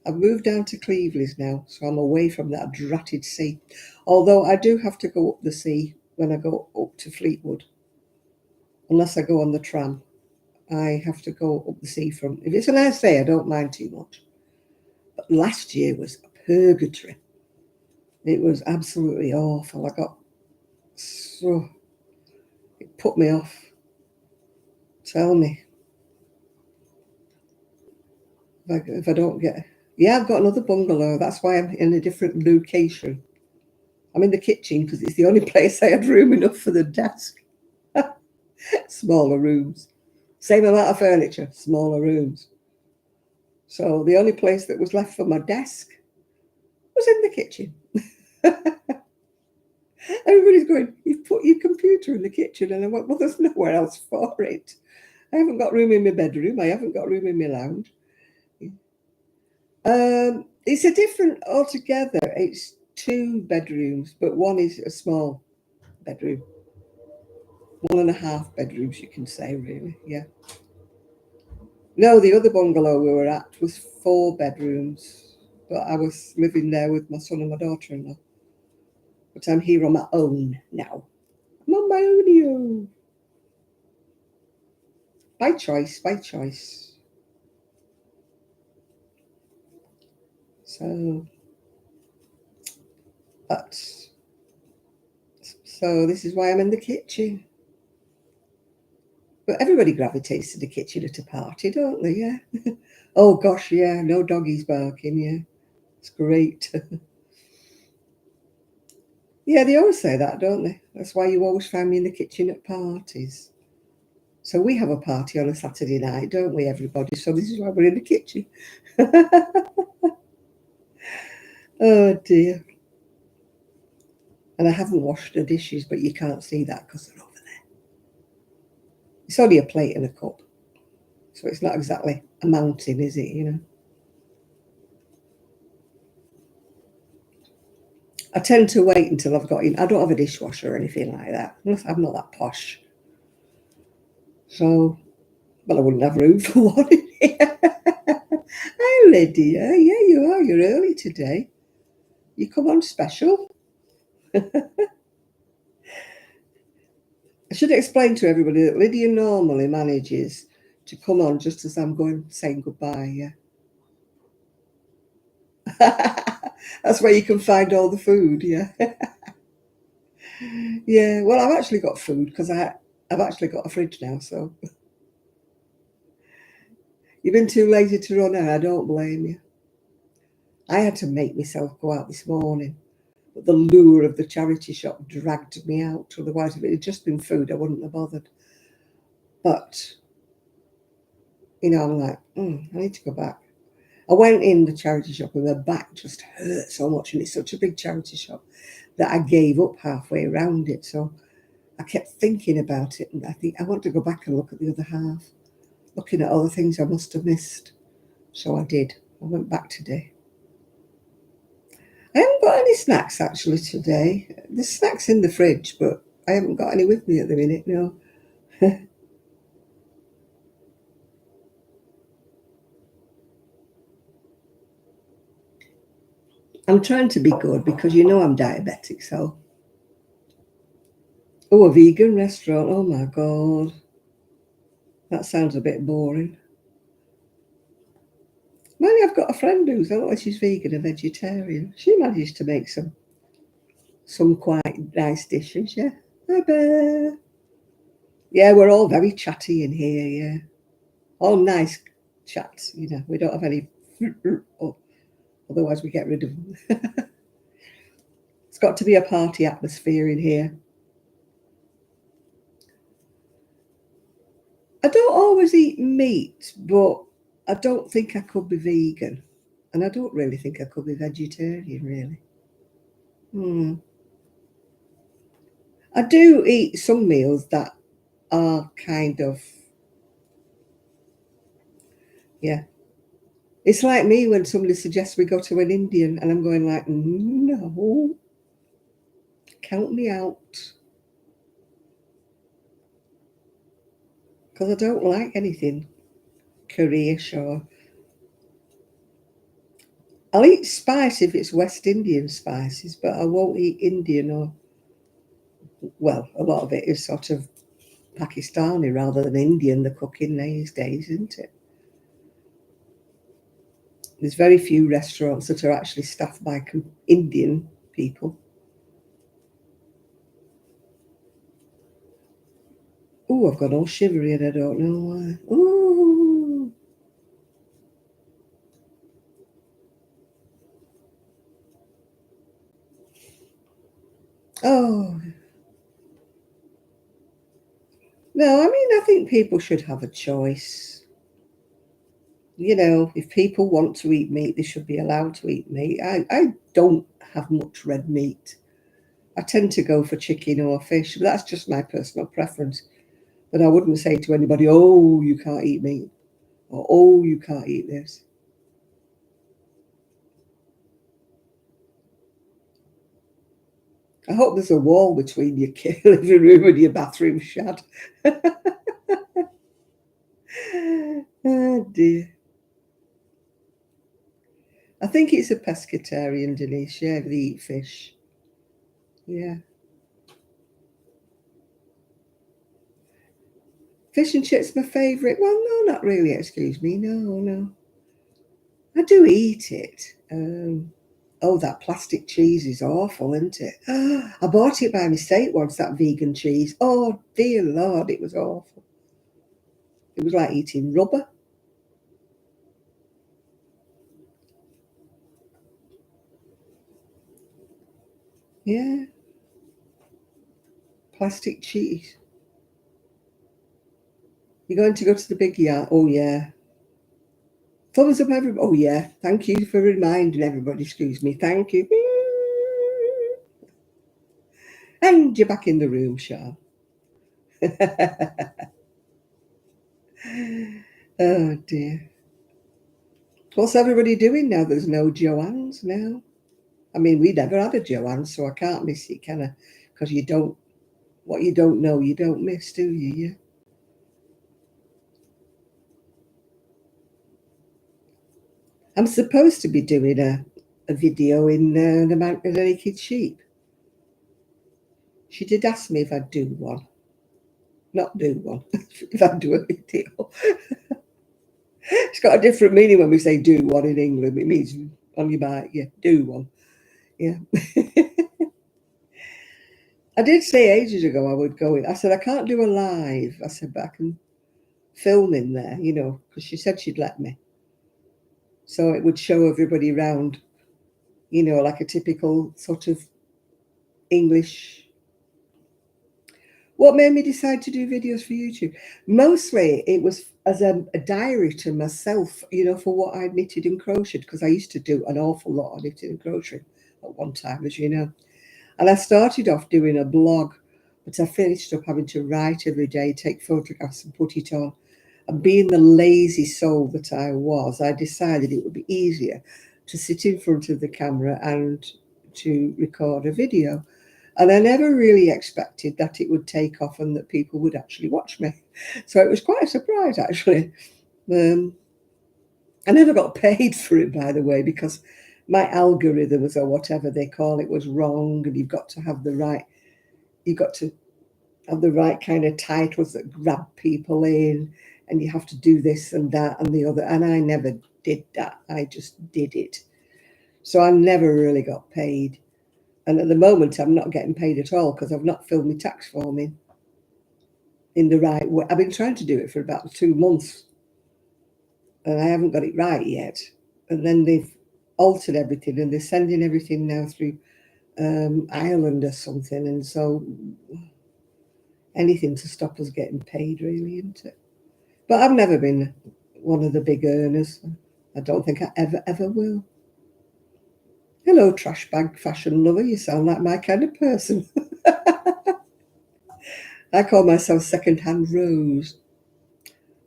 I've moved down to Cleveland now, so I'm away from that dratted sea. Although I do have to go up the sea when I go up to Fleetwood. Unless I go on the tram, I have to go up the seafront. If it's a nice day, I don't mind too much. But last year was a purgatory. It was absolutely awful. It put me off. Tell me. If I don't get... Yeah, I've got another bungalow. That's why I'm in a different location. I'm in the kitchen because it's the only place I had room enough for the desk. Smaller rooms. Same amount of furniture, smaller rooms. So the only place that was left for my desk was in the kitchen. Everybody's going, you've put your computer in the kitchen. And I went, well, there's nowhere else for it. I haven't got room in my bedroom. I haven't got room in my lounge. It's a different altogether. It's 2 bedrooms, but one is a small bedroom. 1.5 bedrooms, you can say, really. Yeah. No, the other bungalow we were at was 4 bedrooms, but I was living there with my son and my daughter-in-law. But I'm here on my own now. I'm on my own. By choice, by choice. So this is why I'm in the kitchen. But everybody gravitates to the kitchen at a party, don't they? Yeah. Oh gosh, yeah. No doggies barking. Yeah, it's great. Yeah, they always say that, don't they? That's why you always find me in the kitchen at parties. So we have a party on a Saturday night, don't we, everybody? So this is why we're in the kitchen. Oh dear. And I haven't washed the dishes, but you can't see that because they're over there. It's only a plate and a cup. So it's not exactly a mountain, is it, I tend to wait until I've got in. I don't have a dishwasher or anything like that. I'm not that posh. So Well, I wouldn't have room for one in here. Hi, Lydia. Yeah, you are. You're early today. You come on special. I should explain to everybody that Lydia normally manages to come on just as I'm going saying goodbye. Yeah. That's where you can find all the food. Yeah. Yeah. Well, I've actually got food because I've actually got a fridge now. So you've been too lazy to run out. I don't blame you. I had to make myself go out this morning, but the lure of the charity shop dragged me out. Otherwise, if it had just been food, I wouldn't have bothered. But I'm like, I need to go back. I went in the charity shop and my back just hurt so much, and it's such a big charity shop that I gave up halfway around it. So I kept thinking about it, and I think I want to go back and look at the other half, looking at all the things I must have missed. So I did. I went back today. I haven't got any snacks actually today. There's snacks in the fridge, but I haven't got any with me at the minute, no. I'm trying to be good because I'm diabetic, so. Oh, a vegan restaurant. Oh my God. That sounds a bit boring. Maybe I've got a friend who's, I don't know if she's vegan or vegetarian. She managed to make some quite nice dishes, yeah. Hi, Bear. Yeah, we're all very chatty in here, yeah. All nice chats, We don't have any, oh, otherwise we get rid of them. It's got to be a party atmosphere in here. I don't always eat meat, but I don't think I could be vegan. And I don't really think I could be vegetarian, really. I do eat some meals that are kind of, yeah. It's like me when somebody suggests we go to an Indian and I'm going like, no, count me out. Because I don't like anything curryish or I'll eat spice if it's West Indian spices, but I won't eat Indian or, well, a lot of it is sort of Pakistani rather than Indian, the cooking these days, isn't it? There's very few restaurants that are actually staffed by Indian people. Oh, I've got all shivery and I don't know why. Oh, oh. No, I mean, I think people should have a choice. If people want to eat meat, they should be allowed to eat meat. I don't have much red meat. I tend to go for chicken or fish, but that's just my personal preference. But I wouldn't say to anybody, oh, you can't eat meat, or oh, you can't eat this. I hope there's a wall between your living room and your bathroom, Shad. Oh dear. I think it's a pescatarian, Denise. Yeah, they eat fish. Yeah. Fish and chips my favourite. Well, no, not really. Excuse me. No, no. I do eat it. Oh, that plastic cheese is awful, isn't it? I bought it by mistake once, that vegan cheese. Oh, dear Lord, it was awful. It was like eating rubber. Yeah, plastic cheese. You're going to go to the big yard? Oh, yeah. Thumbs up, everybody. Oh, yeah. Thank you for reminding everybody. Excuse me. Thank you. And you're back in the room, Sean. Oh, dear. What's everybody doing now? There's no Joanne's now. I mean, we never had a Joanne, so I can't miss it, can I? Because what you don't know, you don't miss, do you? Yeah. I'm supposed to be doing a video in the Mountain of the Naked Sheep. She did ask me if I'd do one. Not do one, if I'd do a video. It's got a different meaning when we say do one in England. It means on your bike, yeah, do one. Yeah. I did say ages ago I would go in. I said, I can't do a live. I said, but I can film in there, you know, because she said she'd let me. So it would show everybody around, you know, like a typical sort of English. What made me decide to do videos for YouTube? Mostly it was as a diary to myself, you know, for what I'd knitted and crocheted, because I used to do an awful lot of knitting and crocheting at one time, as you know. And I started off doing a blog, but I finished up having to write every day, take photographs and put it on. And being the lazy soul that I was, I decided it would be easier to sit in front of the camera and to record a video. And I never really expected that it would take off and that people would actually watch me. So it was quite a surprise, actually. I never got paid for it, by the way, because my algorithms or whatever they call it was wrong, and you've got to have the right kind of titles that grab people in, and you have to do this and that and the other. And I never did that. I just did it. So I never really got paid. And at the moment, I'm not getting paid at all because I've not filled my tax form in the right way. I've been trying to do it for about 2 months, and I haven't got it right yet. And then they've altered everything, and they're sending everything now through Ireland or something. And so anything to stop us getting paid, really, isn't it? But I've never been one of the big earners. I don't think I ever will. Hello, trash bag fashion lover. You sound like my kind of person. I call myself second-hand Rose.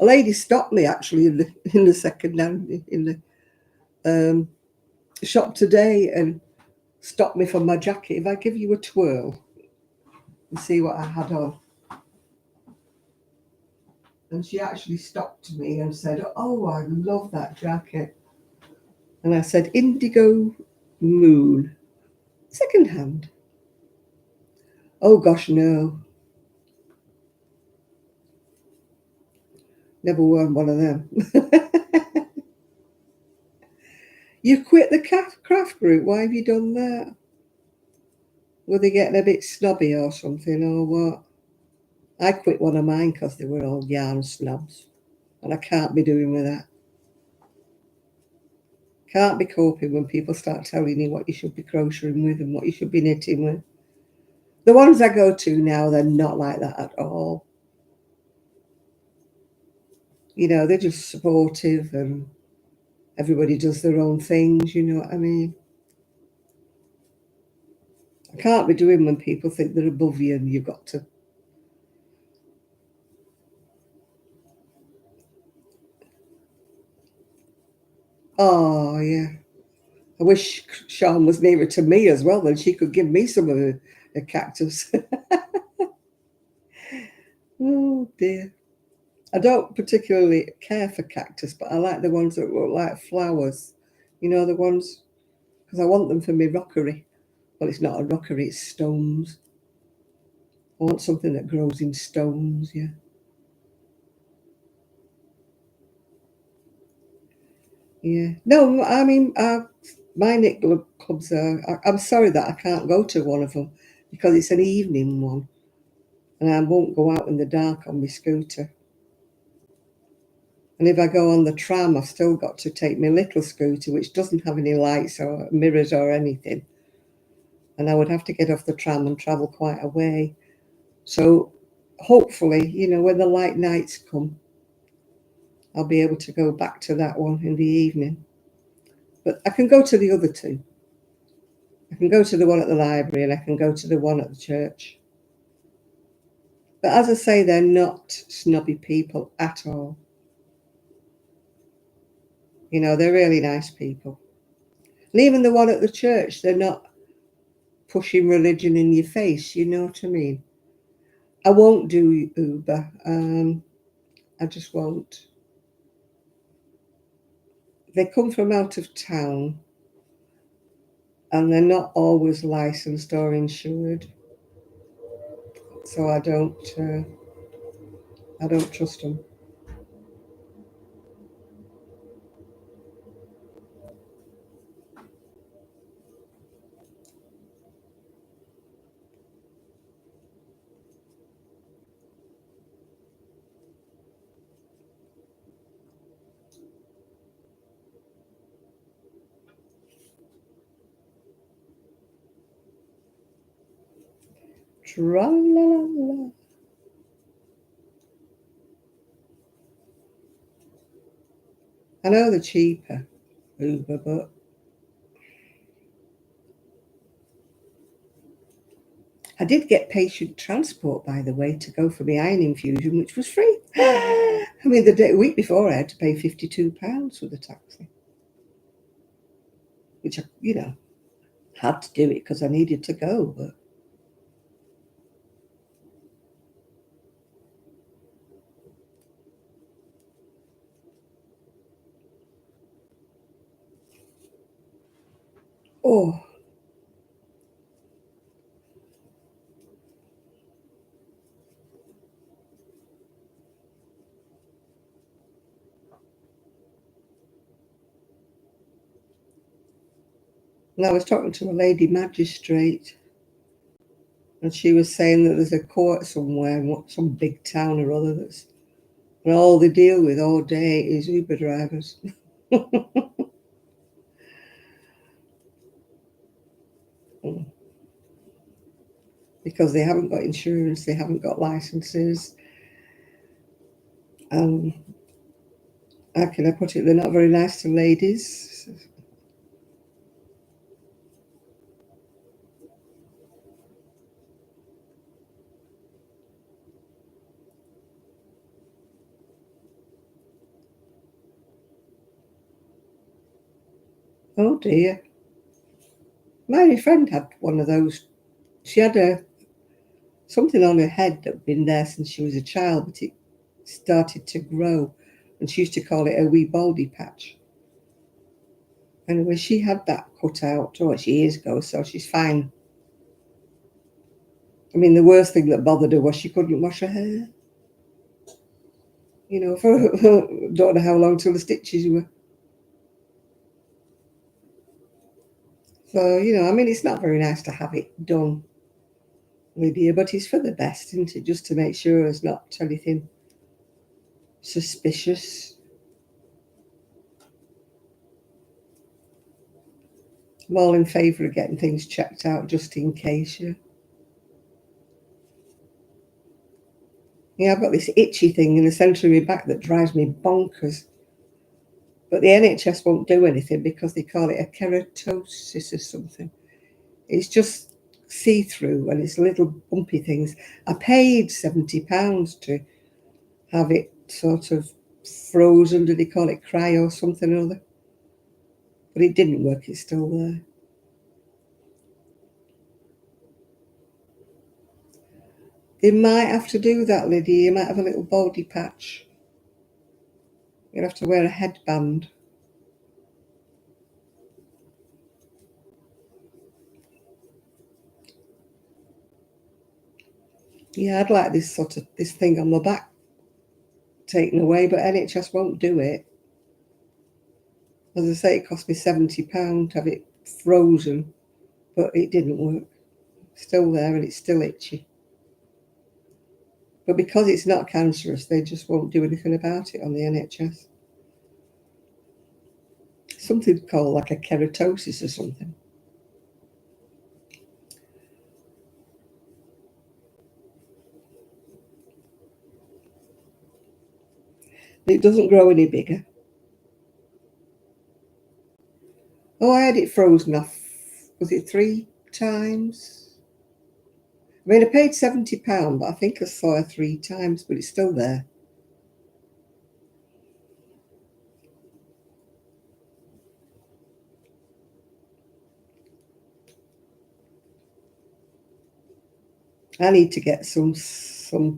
A lady stopped me actually in the second-hand in the shop today and stopped me for my jacket. If I give you a twirl and see what I had on. And she actually stopped me and said, "Oh, I love that jacket." And I said, "Indigo Moon. Second hand." Oh gosh, no. Never worn one of them. You quit the craft group. Why have you done that? Were they getting a bit snobby or something, or what? I quit one of mine because they were all yarn snobs. And I can't be doing with that. Can't be coping when people start telling you what you should be crocheting with and what you should be knitting with. The ones I go to now, they're not like that at all. You know, they're just supportive and everybody does their own things, you know what I mean? I can't be doing when people think they're above you and you've got to. Oh, yeah. I wish Sean was nearer to me as well, then she could give me some of her cactus. Oh, dear. I don't particularly care for cactus, but I like the ones that look like flowers. You know, the ones, because I want them for my rockery. Well, it's not a rockery, it's stones. I want something that grows in stones, yeah. Yeah. No, I mean, my knit clubs are, I'm sorry that I can't go to one of them because it's an evening one and I won't go out in the dark on my scooter. And if I go on the tram, I've still got to take my little scooter, which doesn't have any lights or mirrors or anything. And I would have to get off the tram and travel quite a way. So hopefully, you know, when the light nights come, I'll be able to go back to that one in the evening. But I can go to the other two. I can go to the one at the library and I can go to the one at the church. But as I say, they're not snobby people at all. You know, they're really nice people. And even the one at the church, they're not pushing religion in your face, you know what I mean? I won't do Uber. I just won't. they come from out of town and they're not always licensed or insured. So I don't trust them. Tra-la-la-la. I know they're cheaper, Uber, but I did get patient transport, by the way, to go for my iron infusion, which was free. I mean, the week before I had to pay £52 for the taxi, which I, had to do it because I needed to go. But oh, and I was talking to a lady magistrate, and she was saying that there's a court somewhere in some big town or other and all they deal with all day is Uber drivers. Because they haven't got insurance, they haven't got licenses. How can I put it? They're not very nice to ladies. Oh dear. My friend had one of those. She had something on her head that had been there since she was a child, but it started to grow, and she used to call it a wee baldy patch. Anyway, she had that cut out years ago, so she's fine. I mean, the worst thing that bothered her was she couldn't wash her hair. For don't know how long till the stitches were. So, I mean, it's not very nice to have it done, Lydia, but it's for the best, isn't it? Just to make sure there's not anything suspicious. I'm all in favour of getting things checked out just in case, yeah. Yeah, I've got this itchy thing in the centre of my back that drives me bonkers. But the NHS won't do anything because they call it a keratosis or something. It's just see-through and it's little bumpy things. I paid £70 to have it sort of frozen. Do they call it cryo or something or other? But it didn't work. It's still there. They might have to do that, Lydia. You might have a little baldy patch. You'll have to wear a headband. Yeah, I'd like this thing on my back taken away, but NHS won't do it. As I say, it cost me £70 to have it frozen, but it didn't work. It's still there and it's still itchy. But because it's not cancerous, they just won't do anything about it on the NHS. Something called like a keratosis or something. It doesn't grow any bigger. Oh, I had it frozen off, was it 3 times? I mean, I paid £70, but I think I saw her 3 times, but it's still there. I need to get some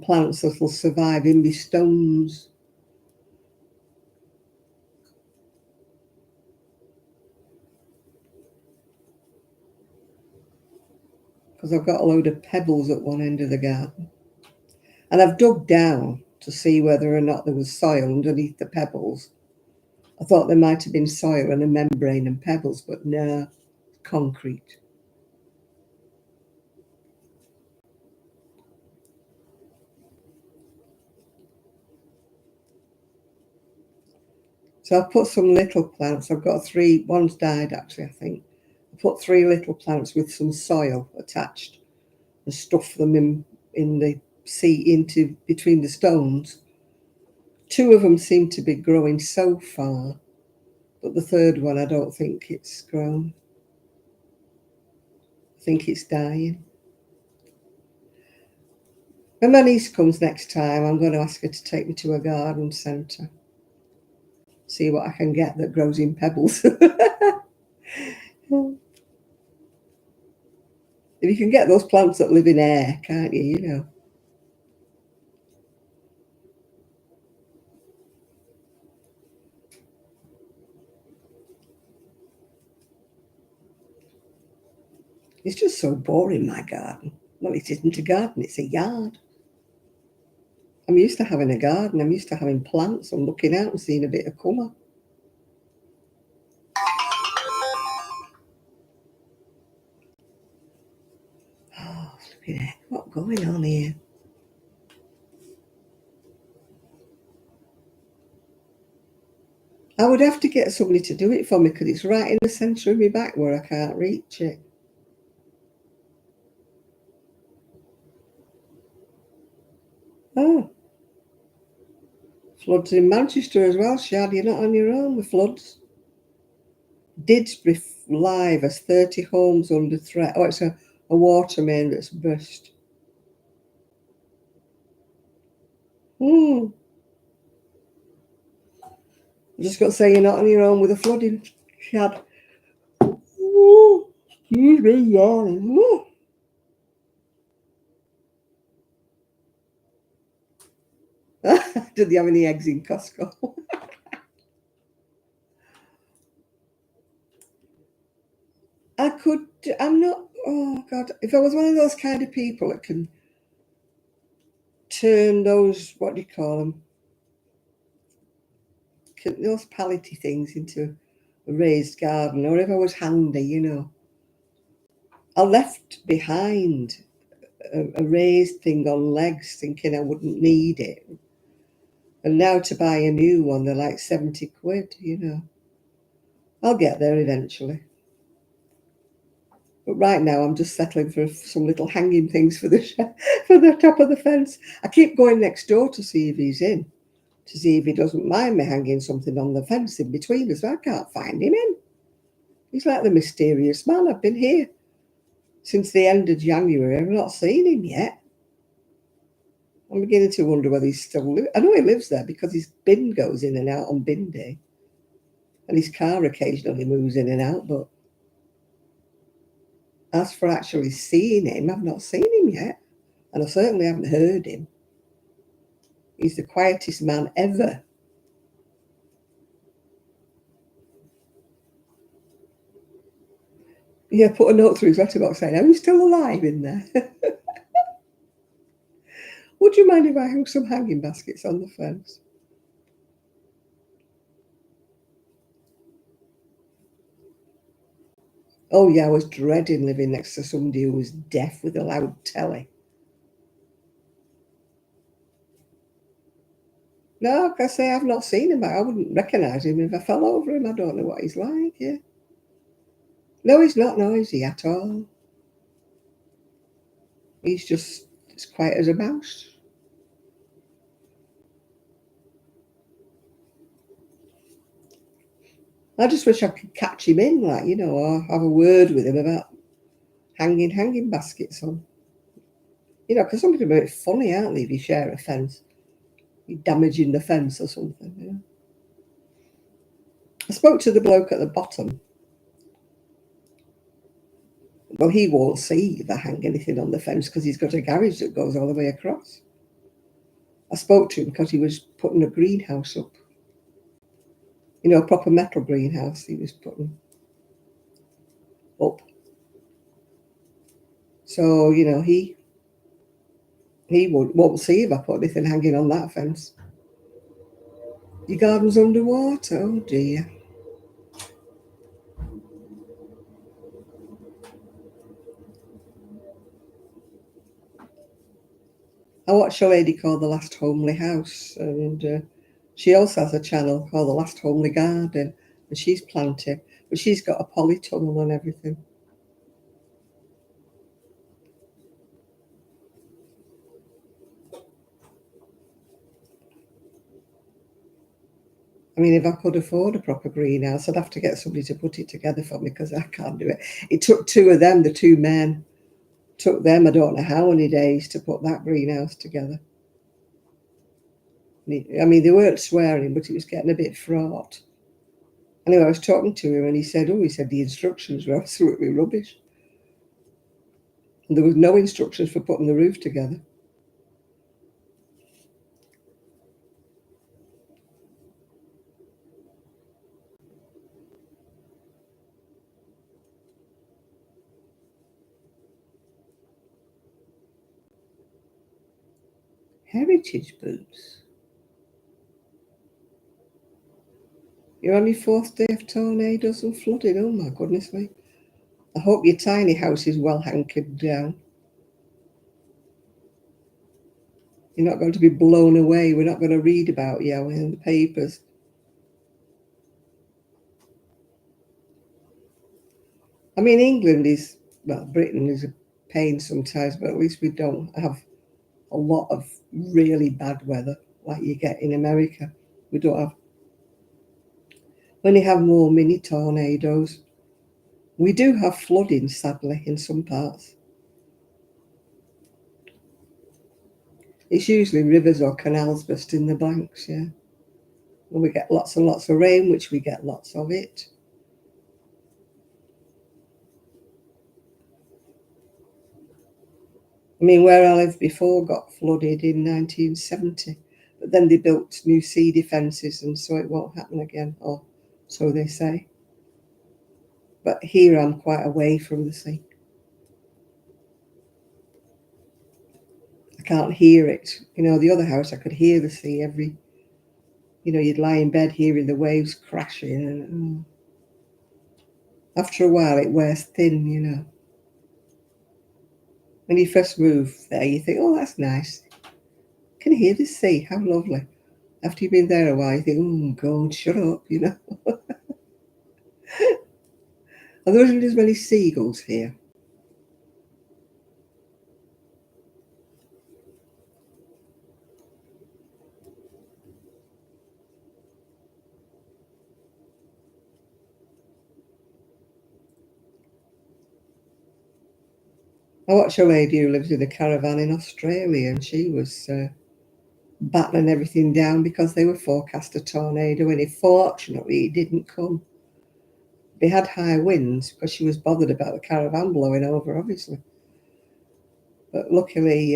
plants that will survive in my stones. because I've got a load of pebbles at one end of the garden. And I've dug down to see whether or not there was soil underneath the pebbles. I thought there might have been soil and a membrane and pebbles, but no, concrete. So I've put some little plants. I've got 3, one's died actually, I think. I put 3 little plants with some soil attached and stuff them in the sea into between the stones. 2 of them seem to be growing so far, but the third one I don't think it's grown. I think it's dying. When my niece comes next time, I'm going to ask her to take me to a garden centre. See what I can get that grows in pebbles. If you can get those plants that live in air, can't you? You know. It's just so boring, my garden. Well, it isn't a garden, it's a yard. I'm used to having a garden. I'm used to having plants and looking out and seeing a bit of colour. Oh, flipping heck, what's going on here? I would have to get somebody to do it for me because it's right in the centre of my back where I can't reach it. Oh, floods in Manchester as well, Shad. You're not on your own with floods. Didsbury live as 30 homes under threat. Oh, it's a water main that's burst. I just got to say you're not on your own with the flooding, Shad. Ooh, excuse me, yawning. Ooh. Did they have any eggs in Costco? I'm not, oh God, if I was one of those kind of people that can turn those, what do you call them, those pallety things into a raised garden, or if I was handy, you know. I left behind a raised thing on legs thinking I wouldn't need it. And now to buy a new one, they're like 70 quid, you know. I'll get there eventually. But right now, I'm just settling for some little hanging things for the for the top of the fence. I keep going next door to see if he's in, to see if he doesn't mind me hanging something on the fence in between us. I can't find him in. He's like the mysterious man. I've been here since the end of January. I've not seen him yet. I'm beginning to wonder whether he's still living. I know he lives there because his bin goes in and out on bin day. And his car occasionally moves in and out. But as for actually seeing him, I've not seen him yet. And I certainly haven't heard him. He's the quietest man ever. Yeah, put a note through his letterbox saying, "Are you still alive in there?" Would you mind if I hung some hanging baskets on the fence? Oh, yeah, I was dreading living next to somebody who was deaf with a loud telly. No, like I say, I've not seen him. I wouldn't recognise him if I fell over him. I don't know what he's like, yeah. No, he's not noisy at all. He's just as quiet as a mouse. I just wish I could catch him in, like, you know, or have a word with him about hanging baskets on. You know, because some people are a bit funny, aren't they, if you share a fence? You're damaging the fence or something, you know. I spoke to the bloke at the bottom. Well, he won't see if I hang anything on the fence because he's got a garage that goes all the way across. I spoke to him because he was putting a greenhouse up. You know, a proper metal greenhouse he was putting up. So, you know, he won't see if I put anything hanging on that fence. Your garden's underwater? Oh dear. I watch a lady called The Last Homely House, and she also has a channel called The Last Homely Garden, and she's planting, but she's got a polytunnel and everything. I mean, if I could afford a proper greenhouse, I'd have to get somebody to put it together for me because I can't do it. It took two of them, the two men, took them I don't know how many days to put that greenhouse together. I mean, they weren't swearing, but it was getting a bit fraught. Anyway, I was talking to him and he said the instructions were absolutely rubbish. And there was no instructions for putting the roof together. Heritage boots? You're on your fourth day of tornadoes and flooding. Oh my goodness me. I hope your tiny house is well anchored down. You're not going to be blown away. We're not going to read about you in the papers. I mean, Britain is a pain sometimes, but at least we don't have a lot of really bad weather like you get in America. We don't have, when you have more mini tornadoes, we do have flooding, sadly, in some parts. It's usually rivers or canals bursting the banks, yeah. And we get lots and lots of rain, which we get lots of it. I mean, where I lived before got flooded in 1970, but then they built new sea defences and so it won't happen again, or so they say. But here I'm quite away from the sea. I can't hear it. You know, the other house I could hear the sea you'd lie in bed hearing the waves crashing and after a while it wears thin, you know. When you first move there, you think, oh, that's nice. Can you hear the sea? How lovely. After you've been there a while, you think, oh, God, shut up, you know. And there isn't as many seagulls here. I watch a lady who lives in a caravan in Australia, and she was battling everything down because they were forecast a tornado, and fortunately it didn't come. They had high winds because she was bothered about the caravan blowing over, obviously. But luckily,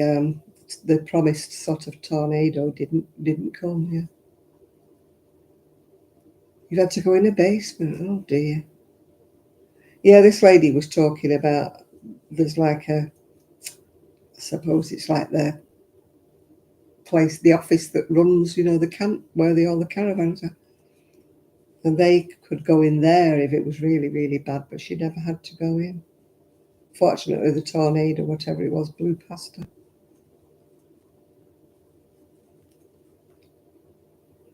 the promised sort of tornado didn't come. Yeah, you've had to go in a basement. Oh dear. Yeah, this lady was talking about there's like I suppose it's like the place, the office that runs, the camp where all the caravans are. And they could go in there if it was really, really bad, but she never had to go in. Fortunately, the tornado, whatever it was, blew past her.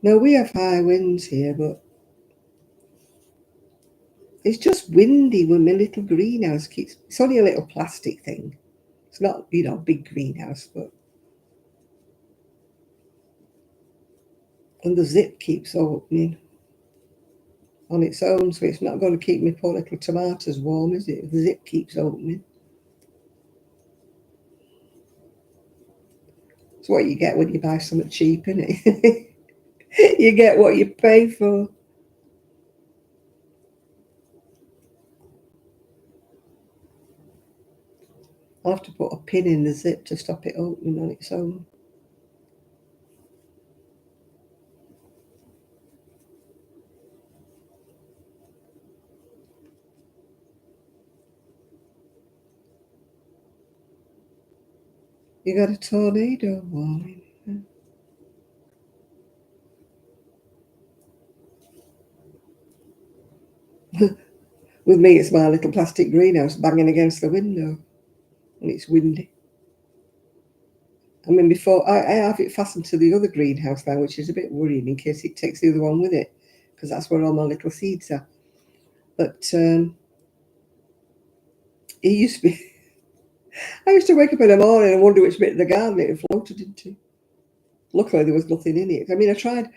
No, we have high winds here, but it's just windy when my little greenhouse keeps. It's only a little plastic thing. It's not, a big greenhouse, but. And the zip keeps opening on its own, so it's not going to keep my poor little tomatoes warm, is it? If the zip keeps opening. It's what you get when you buy something cheap, isn't it? You get what you pay for. I'll have to put a pin in the zip to stop it opening on its own. You got a tornado warning. With me, it's my little plastic greenhouse banging against the window, and it's windy. I mean, before I have it fastened to the other greenhouse now, which is a bit worrying in case it takes the other one with it, because that's where all my little seeds are. But it used to be. I used to wake up in the morning and wonder which bit of the garden it had floated into. Luckily, there was nothing in it. I mean, I tried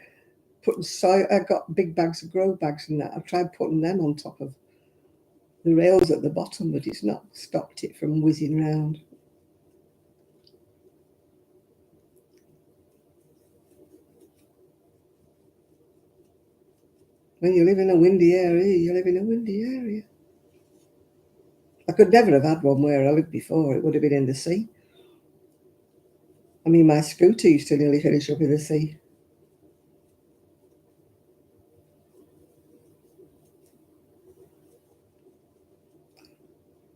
putting soil. I got big bags of grow bags and that. I tried putting them on top of the rails at the bottom, but it's not stopped it from whizzing round. When you live in a windy area, you live in a windy area. I could never have had one where I lived before. It would have been in the sea. I mean, my scooter used to nearly finish up in the sea.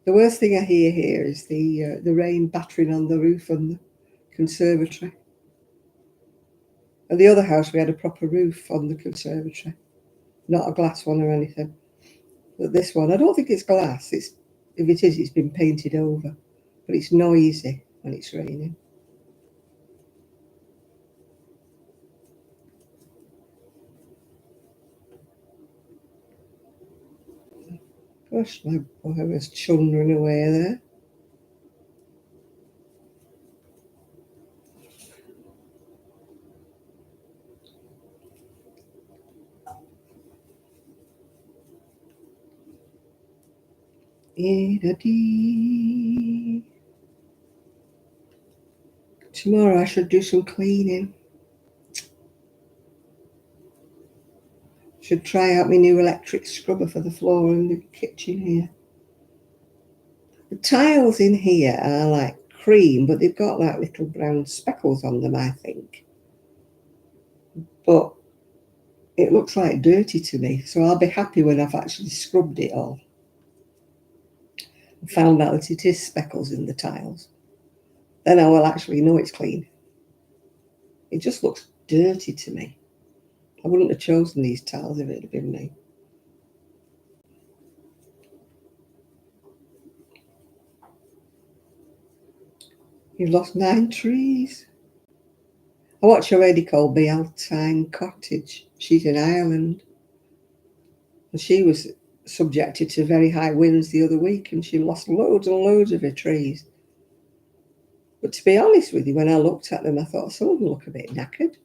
The worst thing I hear here is the rain battering on the roof on the conservatory. At the other house, we had a proper roof on the conservatory, not a glass one or anything. But this one, I don't think it's glass. It's if it is, it's been painted over. But it's noisy when it's raining. Gosh, my boy was chundering away there. Tomorrow I should do some cleaning. Should try out my new electric scrubber for the floor in the kitchen here. The tiles in here are like cream, but they've got like little brown speckles on them, I think. But it looks like dirty to me, so I'll be happy when I've actually scrubbed it all. And found out that it is speckles in the tiles. Then I will actually know it's clean. It just looks dirty to me. I wouldn't have chosen these tiles if it had been me. You've lost 9 trees. I watch a lady called Bealtine Cottage. She's in Ireland. And she was subjected to very high winds the other week and she lost loads and loads of her trees. But to be honest with you, when I looked at them, I thought some of them look a bit knackered.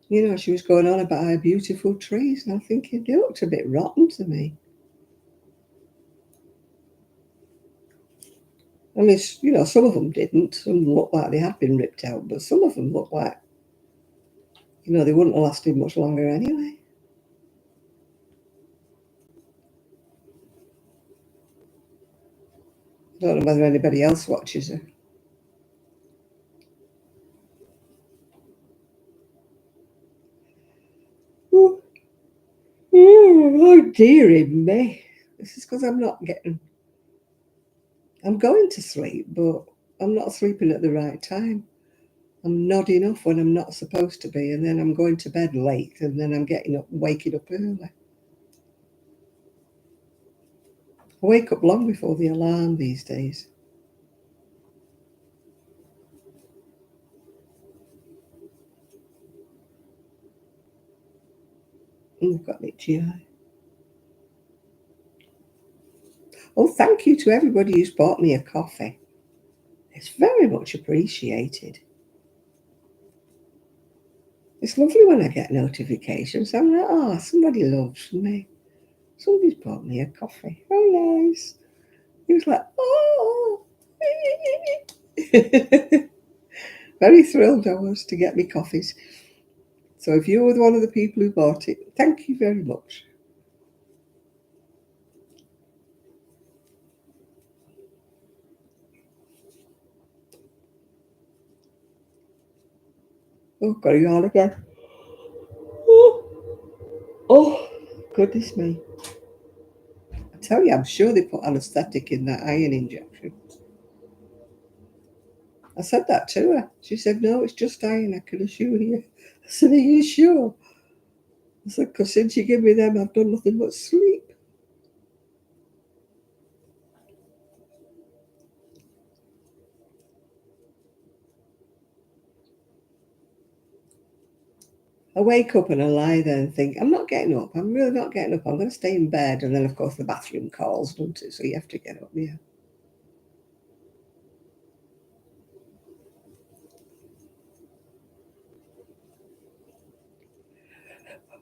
You know, she was going on about her beautiful trees, and I'm thinking they looked a bit rotten to me. I mean, you know, some of them didn't. Some looked like they had been ripped out, but some of them looked like, you know, they wouldn't have lasted much longer anyway. I don't know whether anybody else watches her. Oh, dearie me. This is because I'm not getting. I'm going to sleep, but I'm not sleeping at the right time. I'm nodding off when I'm not supposed to be, and then I'm going to bed late, and then I'm getting up, waking up early. I wake up long before the alarm these days. Oh, I've got an itchy eye. Oh, thank you to everybody who's bought me a coffee. It's very much appreciated. It's lovely when I get notifications. I'm like, oh, somebody loves me. Somebody's bought me a coffee. Oh, nice. He was like, oh. Very thrilled I was to get me coffees. So if you were one of the people who bought it, thank you very much. Oh, got a yawn again. Oh, oh, goodness me. I tell you, I'm sure they put anaesthetic in that iron injection. I said that to her. She said, no, it's just iron, I can assure you. I said, are you sure? I said, because since you give me them, I've done nothing but sleep. I wake up and I lie there and think, I'm not getting up. I'm really not getting up. I'm going to stay in bed. And then, of course, the bathroom calls, doesn't it? So you have to get up, yeah.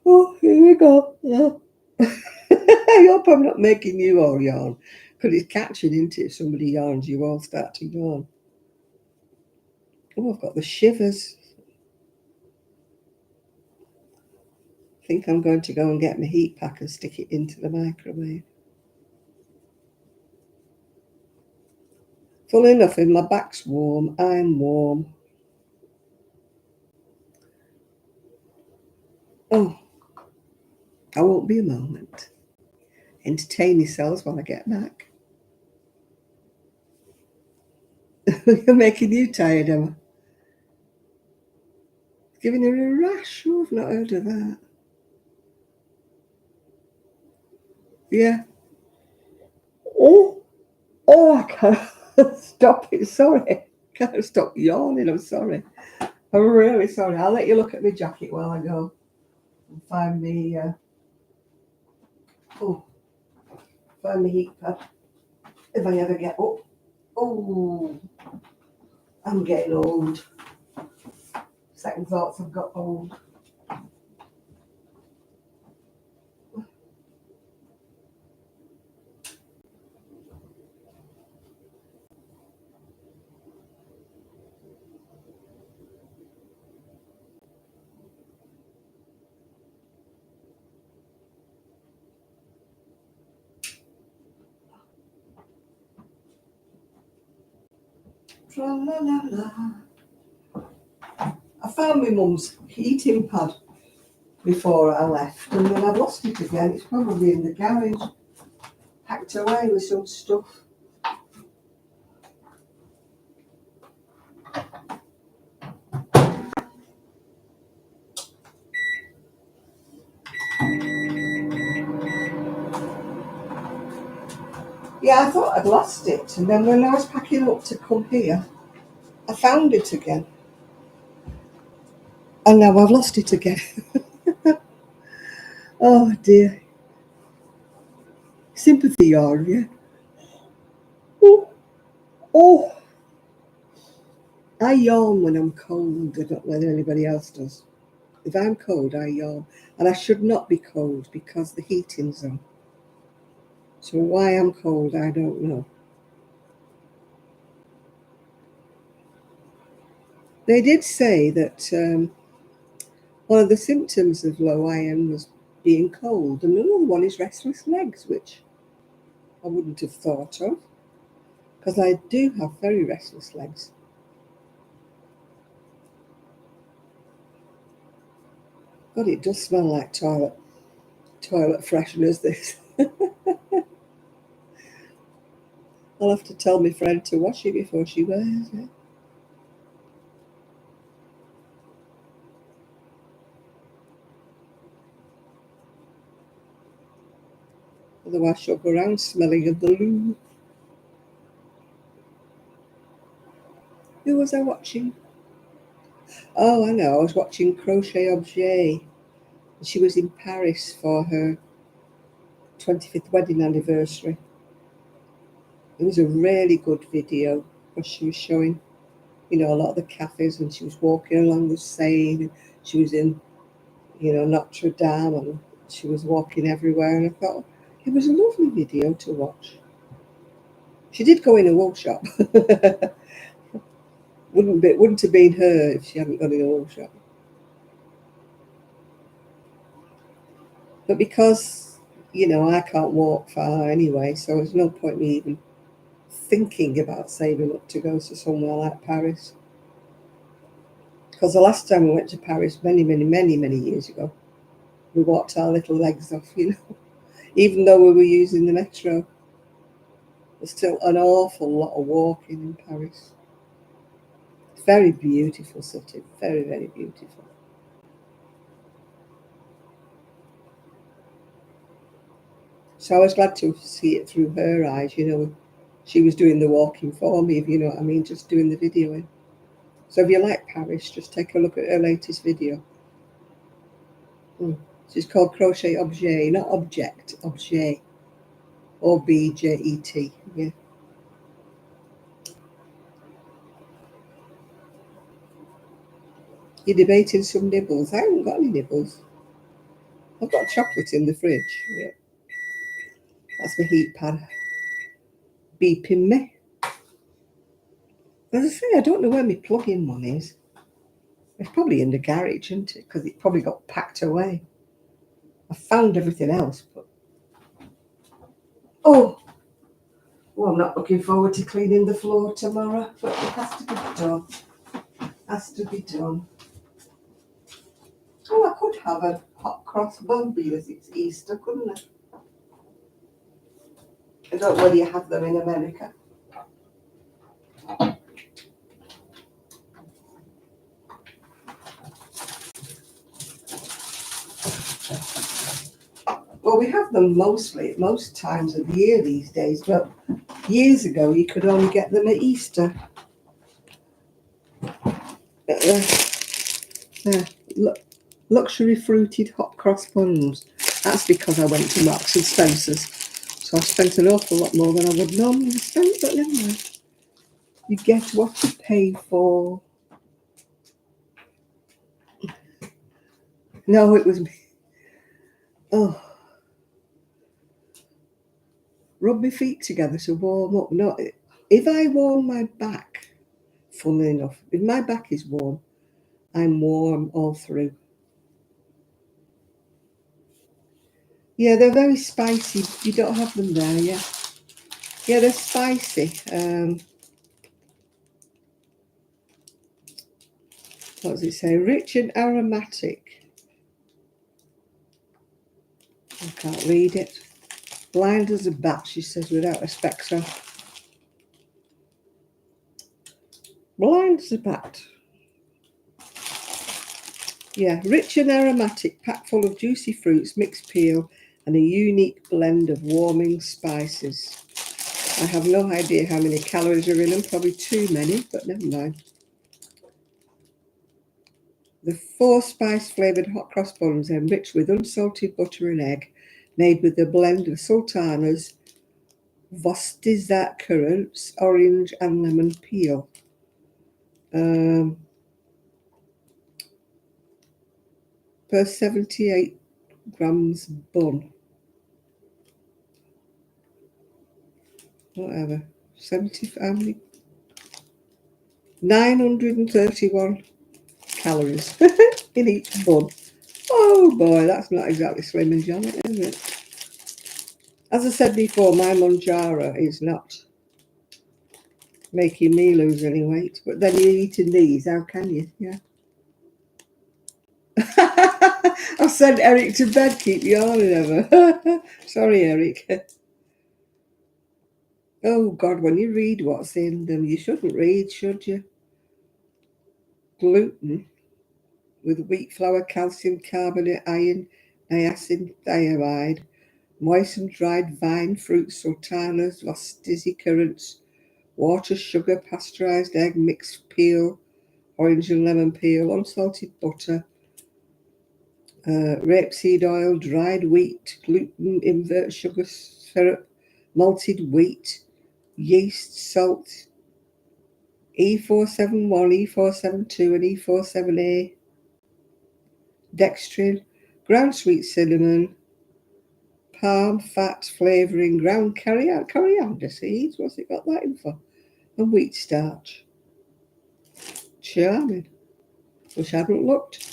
Oh, here we go. Yeah. I hope I'm not making you all yawn. Because it's catching, isn't it? If somebody yawns, you all start to yawn. Oh, I've got the shivers. I think I'm going to go and get my heat pack and stick it into the microwave. Full enough, and my back's warm. I'm warm. Oh, I won't be a moment. Entertain yourselves while I get back. You're making you tired, Emma. Giving her a rash. Oh, I've not heard of that. Yeah. Oh, oh, I can't stop it. Sorry. Can't stop yawning. I'm sorry. I'm really sorry. I'll let you look at my jacket while I go and find me. Oh, find my heat pad if I ever get up. Oh, I'm getting old. Second thoughts, I've got old. Tra-la-la-la. I found my mum's heating pad before I left, and then I've lost it again. It's probably in the garage, packed away with some stuff. Yeah, I thought I'd lost it, and then when I was packing up to come here, I found it again, and now I've lost it again. Oh dear. Sympathy yarn, yeah. Oh, oh. I yawn when I'm cold. I don't know whether anybody else does. If I'm cold, I yawn. And I should not be cold because the heating's on. So why I'm cold, I don't know. They did say that one of the symptoms of low iron was being cold, and another one is restless legs, which I wouldn't have thought of because I do have very restless legs. God, it does smell like toilet fresheners, this. I'll have to tell my friend to wash it before she wears it. Otherwise she'll go around smelling of the loo. Who was I watching? Oh, I know, I was watching Crochet Objet. She was in Paris for her 25th wedding anniversary. It was a really good video because she was showing, a lot of the cafes, and she was walking along the Seine. She was in, Notre Dame, and she was walking everywhere. And I thought it was a lovely video to watch. She did go in a wool shop. Wouldn't have been her if she hadn't gone in a wool shop. But because, I can't walk far anyway, so there's no point me even thinking about saving up to go to somewhere like Paris. Because the last time we went to Paris many, many, many, many years ago, we walked our little legs off, even though we were using the metro. There's still an awful lot of walking in Paris. Very beautiful satin, very, very beautiful. So I was glad to see it through her eyes, you know. She was doing the walking for me, if you know what I mean, just doing the videoing. So if you like Paris, just take a look at her latest video. She's called Crochet Objet, not Object, Objet. Objet. Yeah. You're debating some nibbles. I haven't got any nibbles. I've got chocolate in the fridge. Yeah. That's my heat pad beeping me. As I say, I don't know where my plug-in one is. It's probably in the garage, isn't it? Because it probably got packed away. I found everything else, but oh, well, I'm not looking forward to cleaning the floor tomorrow, but it has to be done. Has to be done. Oh, I could have a hot cross bun because it's Easter, couldn't I? I don't know whether you have them in America. Well, we have them most times of the year these days, but years ago you could only get them at Easter. Luxury fruited hot cross buns. That's because I went to Marks and Spencer's. So I spent an awful lot more than I would normally have spent, but never mind. You get what you pay for. No, it was me. Oh. Rub my feet together to warm up. No, if I warm my back, funnily enough, if my back is warm, I'm warm all through. Yeah, they're very spicy. You don't have them there, yeah? Yeah, they're spicy. What does it say? Rich and aromatic. I can't read it. Blind as a bat, she says, without a specs on. Blind as a bat. Yeah, rich and aromatic, packed full of juicy fruits, mixed peel, and a unique blend of warming spices. I have no idea how many calories are in them, probably too many, but never mind. The 4 spice flavoured hot cross buns are enriched with unsalted butter and egg, made with a blend of sultanas, Vostizat currants, orange and lemon peel. Per 78 grams bun. Whatever. 70, how many? 931 calories in each bun. Oh boy, that's not exactly slim and jolly, is it? As I said before, my Monjaro is not making me lose any weight, but then you're eating these, how can you? Yeah. I've sent Eric to bed, keep yawning ever. Sorry, Eric. Oh God, when you read what's in them, you shouldn't read, should you? Gluten with wheat flour, calcium carbonate, iron, niacinamide, moistened dried vine fruits, sultanas, Vostizi currants, water, sugar, pasteurized egg, mixed peel, orange and lemon peel, unsalted butter, rapeseed oil, dried wheat, gluten, invert sugar syrup, malted wheat, yeast, salt, E471, E472, and E47A, dextrin, ground sweet cinnamon, palm fat flavouring, ground coriander seeds. What's it got that in for? And wheat starch. Charming. Wish I hadn't looked.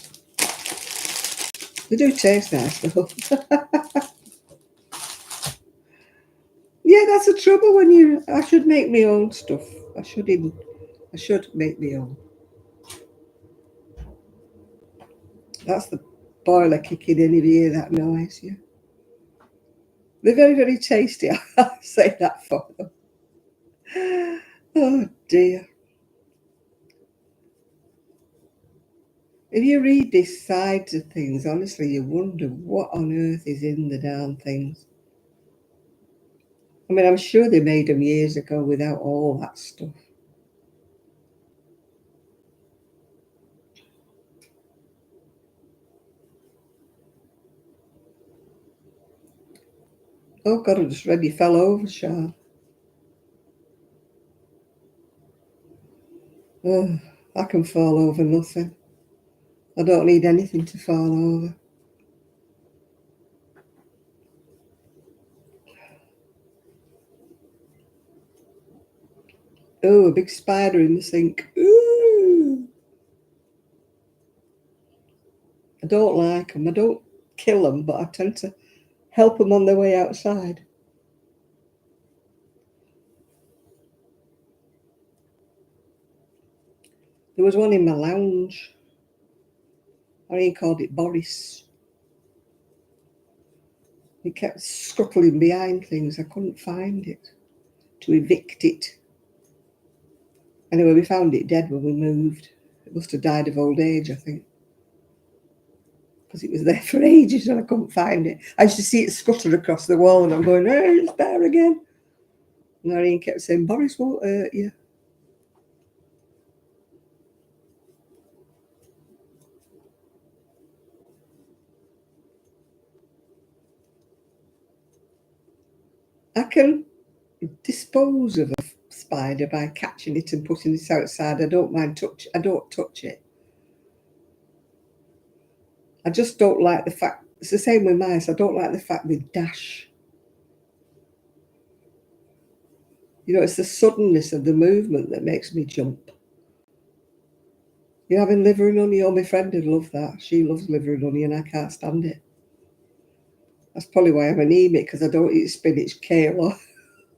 They do taste nice though. Yeah, that's the trouble when you. I should make my own stuff. I should make my own. That's the boiler kicking in if you hear that noise. Yeah, they're very, very tasty. I'll say that for them. Oh dear. If you read these sides of things, honestly, you wonder what on earth is in the darn things. I mean, I'm sure they made them years ago without all that stuff. Oh God, I just read you fell over, Sean. Oh, I can fall over nothing. I don't need anything to fall over. Oh, a big spider in the sink. Ooh. I don't like them. I don't kill them, but I tend to help them on their way outside. There was one in my lounge. He called it Boris. He kept scuttling behind things. I couldn't find it to evict it. Anyway, we found it dead when we moved. It must have died of old age, I think, because it was there for ages and I couldn't find it. I used to see it scutter across the wall and I'm going, hey, it's there again. And Irene kept saying, Boris won't hurt you. I can dispose of a spider by catching it and putting it outside. I don't mind I don't touch it. I just don't like the fact, it's the same with mice. I don't like the fact they dash. You know, it's the suddenness of the movement that makes me jump. You're having liver and onion? Oh, my friend would love that. She loves liver and onion. I can't stand it. That's probably why I'm anemic, because I don't eat spinach, kale,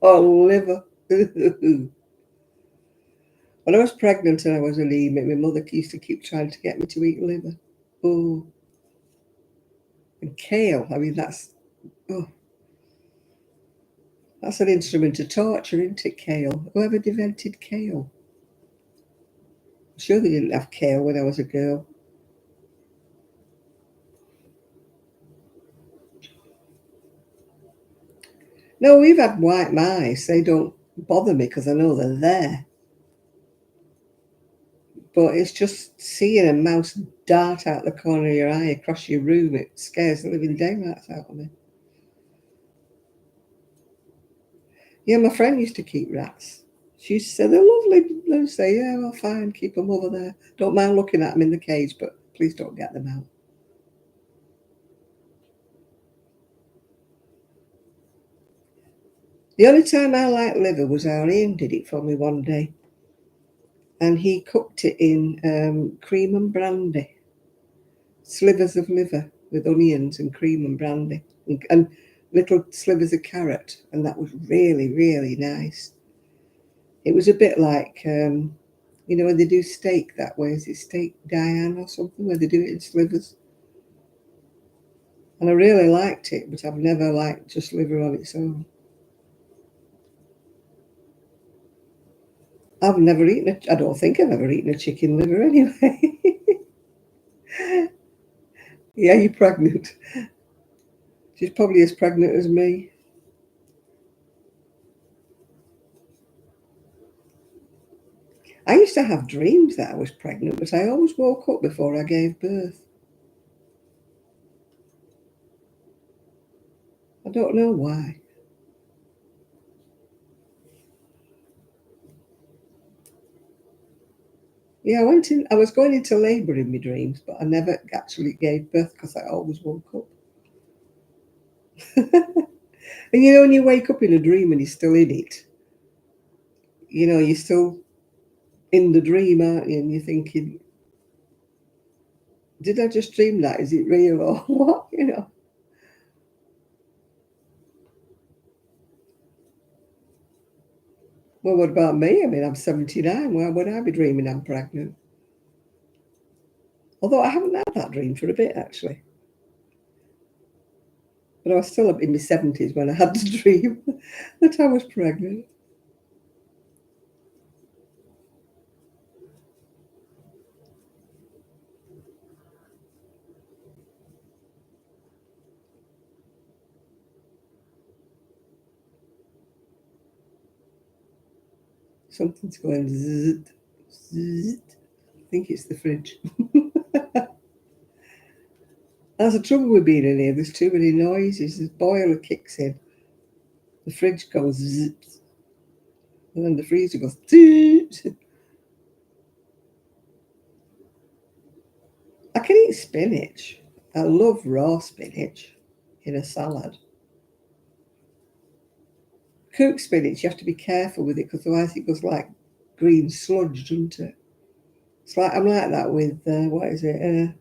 or liver. When I was pregnant and I was anemic, my mother used to keep trying to get me to eat liver. Oh, and kale. I mean, oh, that's an instrument of torture, isn't it, kale? Whoever invented kale? I'm sure they didn't have kale when I was a girl. No, we've had white mice. They don't bother me because I know they're there. But it's just seeing a mouse dart out the corner of your eye across your room. It scares the living daylights out of me. Yeah, my friend used to keep rats. She used to say, they're lovely. They'd say, yeah, well, fine, keep them over there. Don't mind looking at them in the cage, but please don't get them out. The only time I liked liver was our Ian did it for me one day. And he cooked it in cream and brandy. Slivers of liver with onions and cream and brandy. And little slivers of carrot. And that was really, really nice. It was a bit like, you know, when they do steak that way, is it steak Diane or something, where they do it in slivers? And I really liked it, but I've never liked just liver on its own. I've never eaten it. I don't think I've ever eaten a chicken liver anyway. Yeah, you're pregnant. She's probably as pregnant as me. I used to have dreams that I was pregnant, but I always woke up before I gave birth. I don't know why. Yeah, I was going into labour in my dreams, but I never actually gave birth because I always woke up. And you know, when you wake up in a dream and you're still in it, you know, you're still in the dream, aren't you? And you're thinking, did I just dream that? Is it real or what? You know. Well, what about me? I mean, I'm 79. Why would I be dreaming I'm pregnant? Although I haven't had that dream for a bit, actually. But I was still in my 70s when I had the dream that I was pregnant. Something's going zzz, zzz. I think it's the fridge. That's the trouble with being in here. There's too many noises. The boiler kicks in. The fridge goes zzz. And then the freezer goes zzz. I can eat spinach. I love raw spinach in a salad. Cooked spinach, you have to be careful with it because otherwise it goes like green sludge, doesn't it? It's like I'm like that with what is it?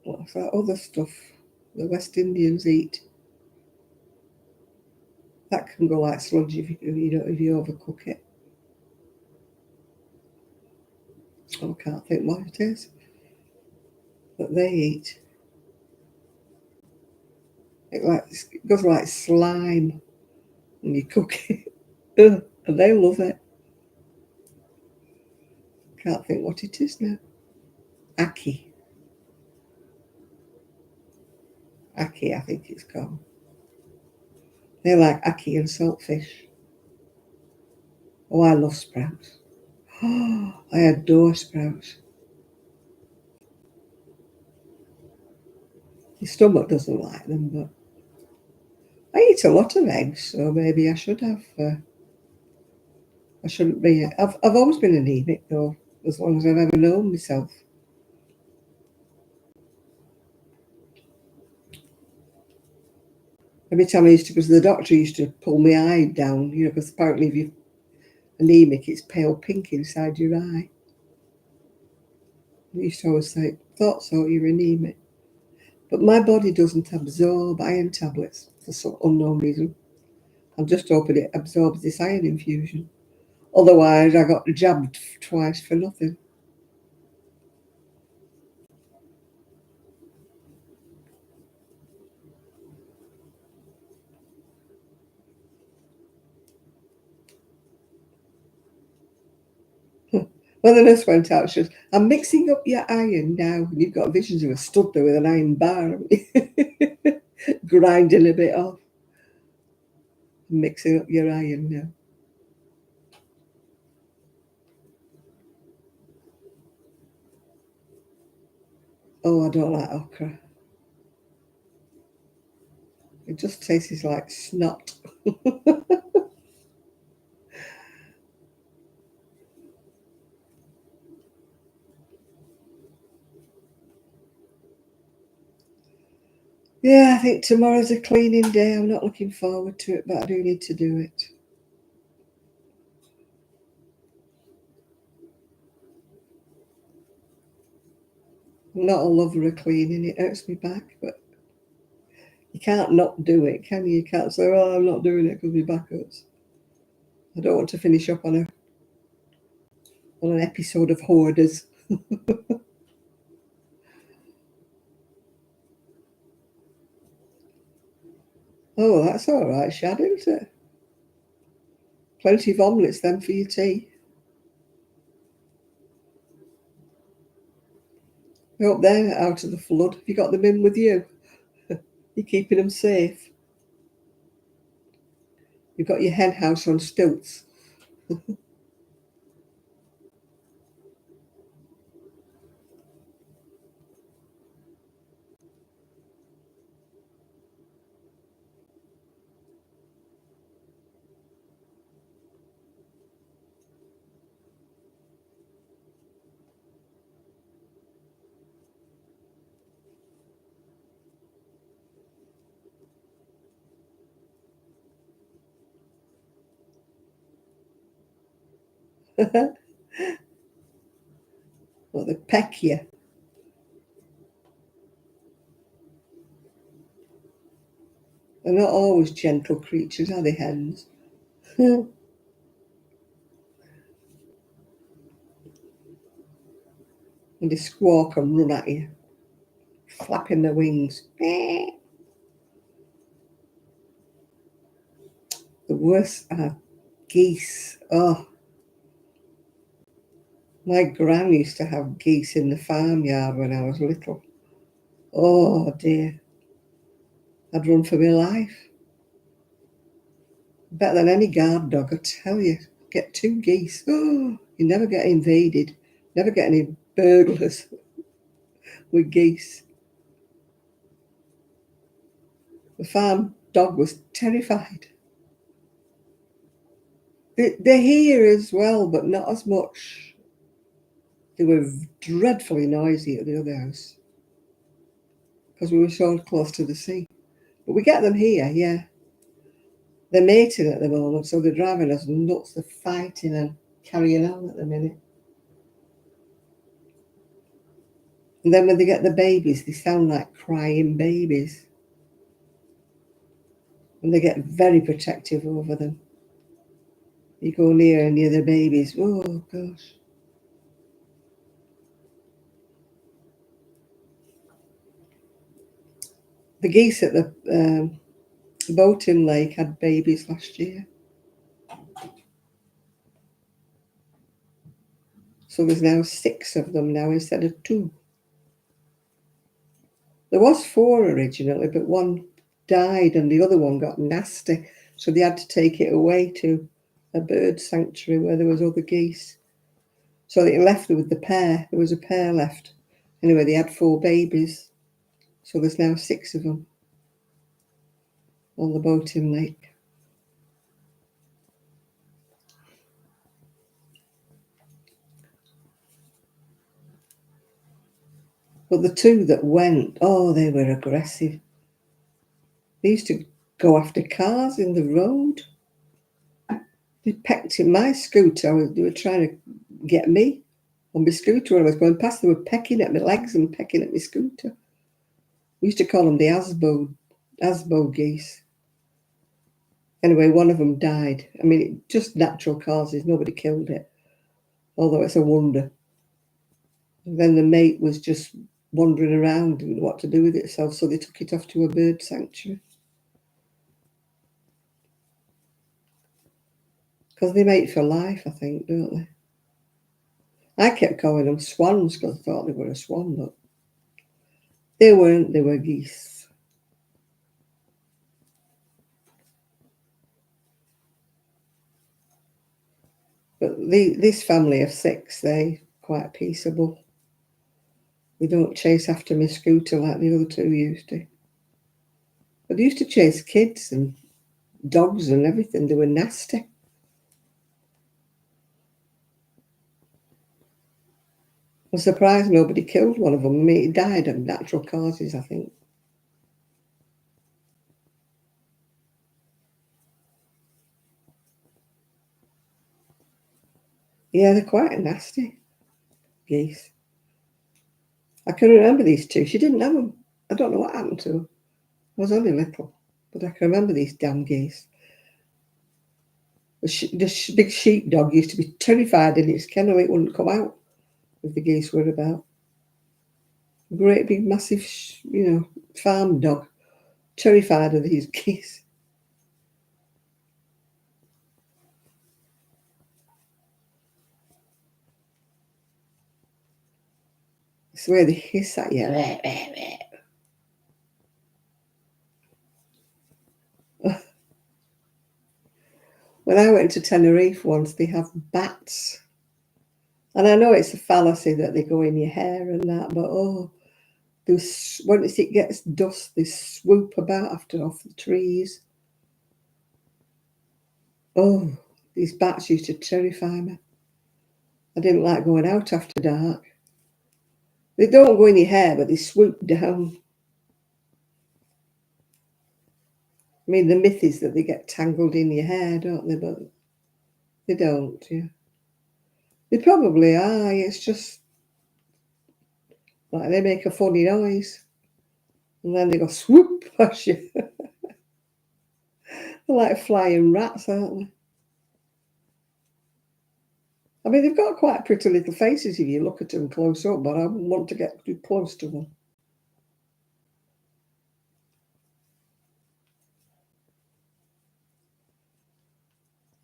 What's that other stuff the West Indians eat? That can go like sludge if you overcook it. I can't think what it is that they eat. It goes like slime when you cook it, and they love it. Can't think what it is now. Ackee, I think it's called. They like ackee and saltfish. Oh, I love sprouts. Oh, I adore sprouts. Your stomach doesn't like them, but I eat a lot of eggs, so maybe I should have. I shouldn't be. I've always been anemic though, as long as I've ever known myself. Every time I used to go to the doctor, he used to pull my eye down, because apparently if you're anemic, it's pale pink inside your eye. He used to always say, "Thought so, you're anemic." But my body doesn't absorb iron tablets for some unknown reason. I'm just hoping it absorbs this iron infusion. Otherwise, I got jabbed twice for nothing. When the nurse went out, she said, "I'm mixing up your iron now." And you've got visions of her stood there with an iron bar, grinding a bit off. Mixing up your iron now. Oh, I don't like okra. It just tastes like snot. Yeah, I think tomorrow's a cleaning day. I'm not looking forward to it, but I do need to do it. I'm not a lover of cleaning. It hurts me back, but you can't not do it, can you? You can't say, "Oh, I'm not doing it because my back hurts." I don't want to finish up on an episode of Hoarders. Oh, that's all right, Shad, isn't it? Plenty of omelettes then for your tea. I hope they're out of the flood. Have you got them in with you? You're keeping them safe. You've got your hen house on stilts. Well, they peck you. They're not always gentle creatures, are they, hens? And they squawk and run at you, flapping their wings. The worst are geese. Oh, my gran used to have geese in the farmyard when I was little. Oh dear. I'd run for my life. Better than any guard dog, I tell you. Get 2 geese. Oh, you never get invaded. Never get any burglars with geese. The farm dog was terrified. They're here as well, but not as much. They were dreadfully noisy at the other house because we were so close to the sea. But we get them here, yeah. They're mating at the moment, so they're driving us nuts. They're fighting and carrying on at the minute. And then when they get the babies, they sound like crying babies. And they get very protective over them. You go near the babies, oh gosh. The geese at the boating lake had babies last year. So there's now 6 of them now instead of 2. There was 4 originally, but one died and the other one got nasty. So they had to take it away to a bird sanctuary where there was other geese. So they left with the pair. There was a pair left. Anyway, they had 4 babies. So there's now 6 of them on the boating lake. But the 2 that went, oh, they were aggressive. They used to go after cars in the road. They pecked in my scooter. They were trying to get me on my scooter when I was going past. They were pecking at my legs and pecking at my scooter. We used to call them the Asbo geese. Anyway, one of them died. I mean, just natural causes. Nobody killed it, although it's a wonder. And then the mate was just wandering around, didn't know what to do with itself, so they took it off to a bird sanctuary. Because they mate for life, I think, don't they? I kept calling them swans because I thought they were a swan, but they weren't. They were geese. But this family of 6, they're quite peaceable. They don't chase after my scooter like the other 2 used to. But they used to chase kids and dogs and everything. They were nasty. I'm surprised nobody killed one of them. I mean, he died of natural causes, I think. Yeah, they're quite nasty geese. I can remember these 2. She didn't have them. I don't know what happened to them. I was only little, but I can remember these damn geese. The big sheepdog used to be terrified in its kennel. It wouldn't come out if the geese were about. Great big massive, farm dog, terrified of these geese. It's where they hiss at you. When I went to Tenerife once, they have bats. And I know it's a fallacy that they go in your hair and that, but once it gets dusk, they swoop about off the trees. Oh, these bats used to terrify me. I didn't like going out after dark. They don't go in your hair, but they swoop down. I mean, the myth is that they get tangled in your hair, don't they? But they don't, yeah. They probably are. It's just like they make a funny noise. And then they go swoop past you. They're like flying rats, aren't they? I mean, they've got quite pretty little faces if you look at them close up, but I wouldn't want to get too close to them.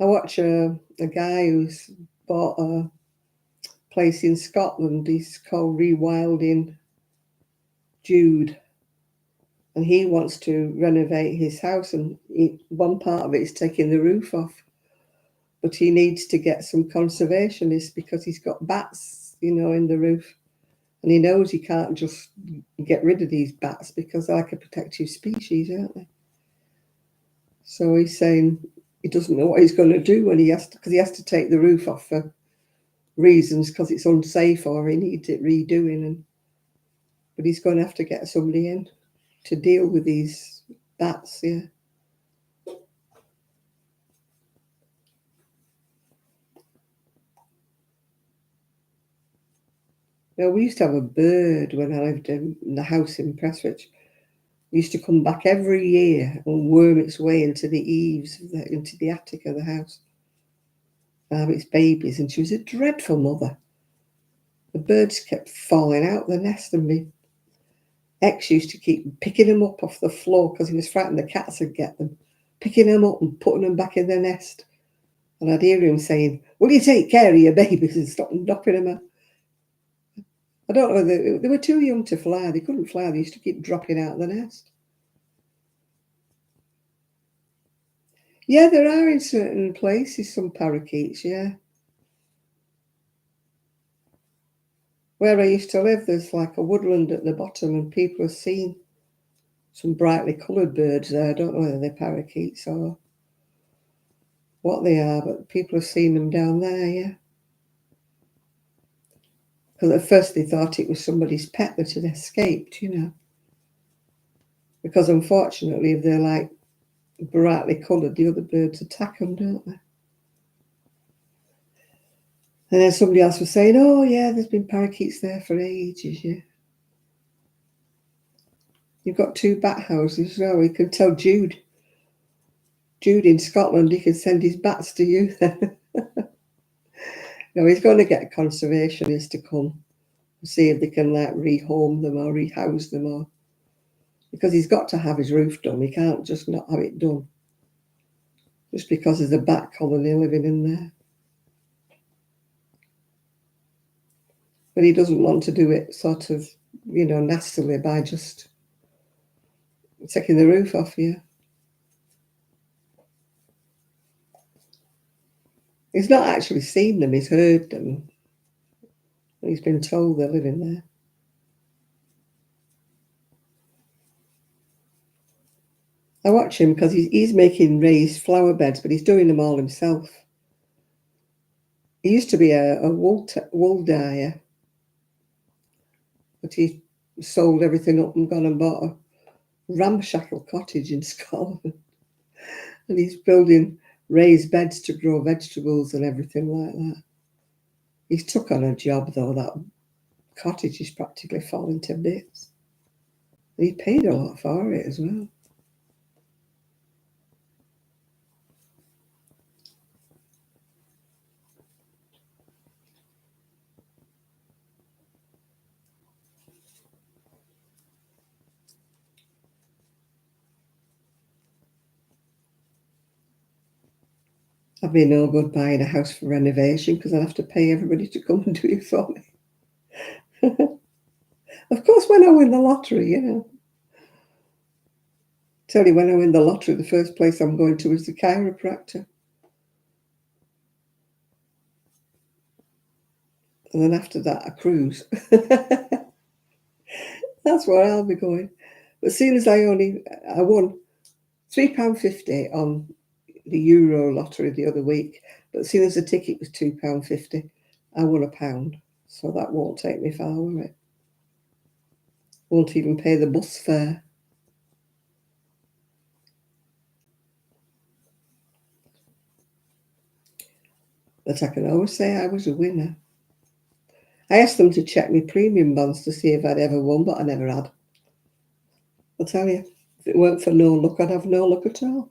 I watch a guy who's bought a place in Scotland. He's called Rewilding Jude. and he wants to renovate his house, and one part of it is taking the roof off. But he needs to get some conservationists because he's got bats, in the roof. And he knows he can't just get rid of these bats because they're like a protected species, aren't they? So he's saying he doesn't know what he's going to do when he has to take the roof off for reasons, because it's unsafe or he needs it redoing. But he's going to have to get somebody in to deal with these bats, yeah. Now, we used to have a bird when I lived in the house in Prestwich. It used to come back every year and worm its way into the eaves, into the attic of the house. Its babies, and she was a dreadful mother. The birds kept falling out the nest, and my ex used to keep picking them up off the floor because he was frightened the cats would get them, picking them up and putting them back in their nest. And I'd hear him saying, "Will you take care of your babies and stop knocking them out?" I don't know, they were too young to fly. They couldn't fly. They used to keep dropping out of the nest. Yeah, there are in certain places some parakeets, yeah. Where I used to live, there's like a woodland at the bottom, and people have seen some brightly coloured birds there. I don't know whether they're parakeets or what they are, but people have seen them down there, yeah. Because at first they thought it was somebody's pet that had escaped, Because unfortunately, if they're like brightly coloured, the other birds attack them, don't they? And then somebody else was saying, "Oh, yeah, there's been parakeets there for ages, yeah." You've got 2 bat houses as well. You can tell Jude in Scotland, he can send his bats to you then. No, he's going to get conservationists to come and see if they can rehome them or rehouse them, or because he's got to have his roof done. He can't just not have it done just because there's a bat colony living in there. But he doesn't want to do it sort of, nastily by just taking the roof off you. He's not actually seen them, he's heard them. He's been told they're living there. I watch him because he's making raised flower beds, but he's doing them all himself. He used to be a wool dyer, but he sold everything up and gone and bought a ramshackle cottage in Scotland. And he's building raised beds to grow vegetables and everything like that. He's took on a job, though. That cottage is practically falling to bits. And he paid a lot for it as well. I've been no good buying a house for renovation because I'd have to pay everybody to come and do it for me. Of course, when I win the lottery, Tell you, when I win the lottery, the first place I'm going to is the chiropractor. And then after that, a cruise. That's where I'll be going. But seeing as I won £3.50 on the Euro lottery the other week, but seeing as the ticket was £2.50, I won £1. So that won't take me far, will it? Won't even pay the bus fare. But I can always say I was a winner. I asked them to check my premium bonds to see if I'd ever won, but I never had. I'll tell you, if it weren't for no luck, I'd have no luck at all.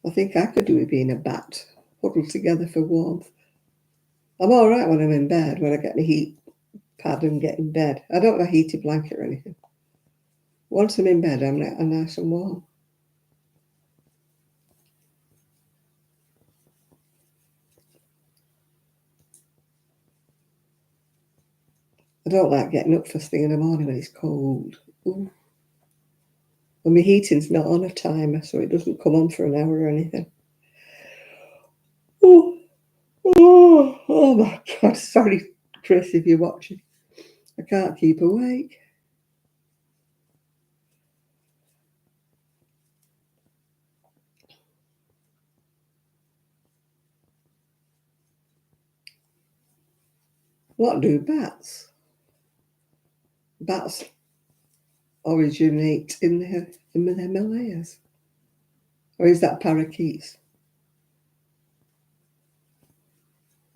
I think I could do with being a bat, huddled together for warmth. I'm all right when I'm in bed, when I get my heat pad and get in bed. I don't have a heated blanket or anything. Once I'm in bed, I'm nice and warm. don't like getting up first thing in the morning when it's cold. Ooh. And my heating's not on a timer, so it doesn't come on for an hour or anything. Oh, oh my God. Sorry, Chris, if you're watching. I can't keep awake. What do bats? Bats originate in the Himalayas. Or is that parakeets?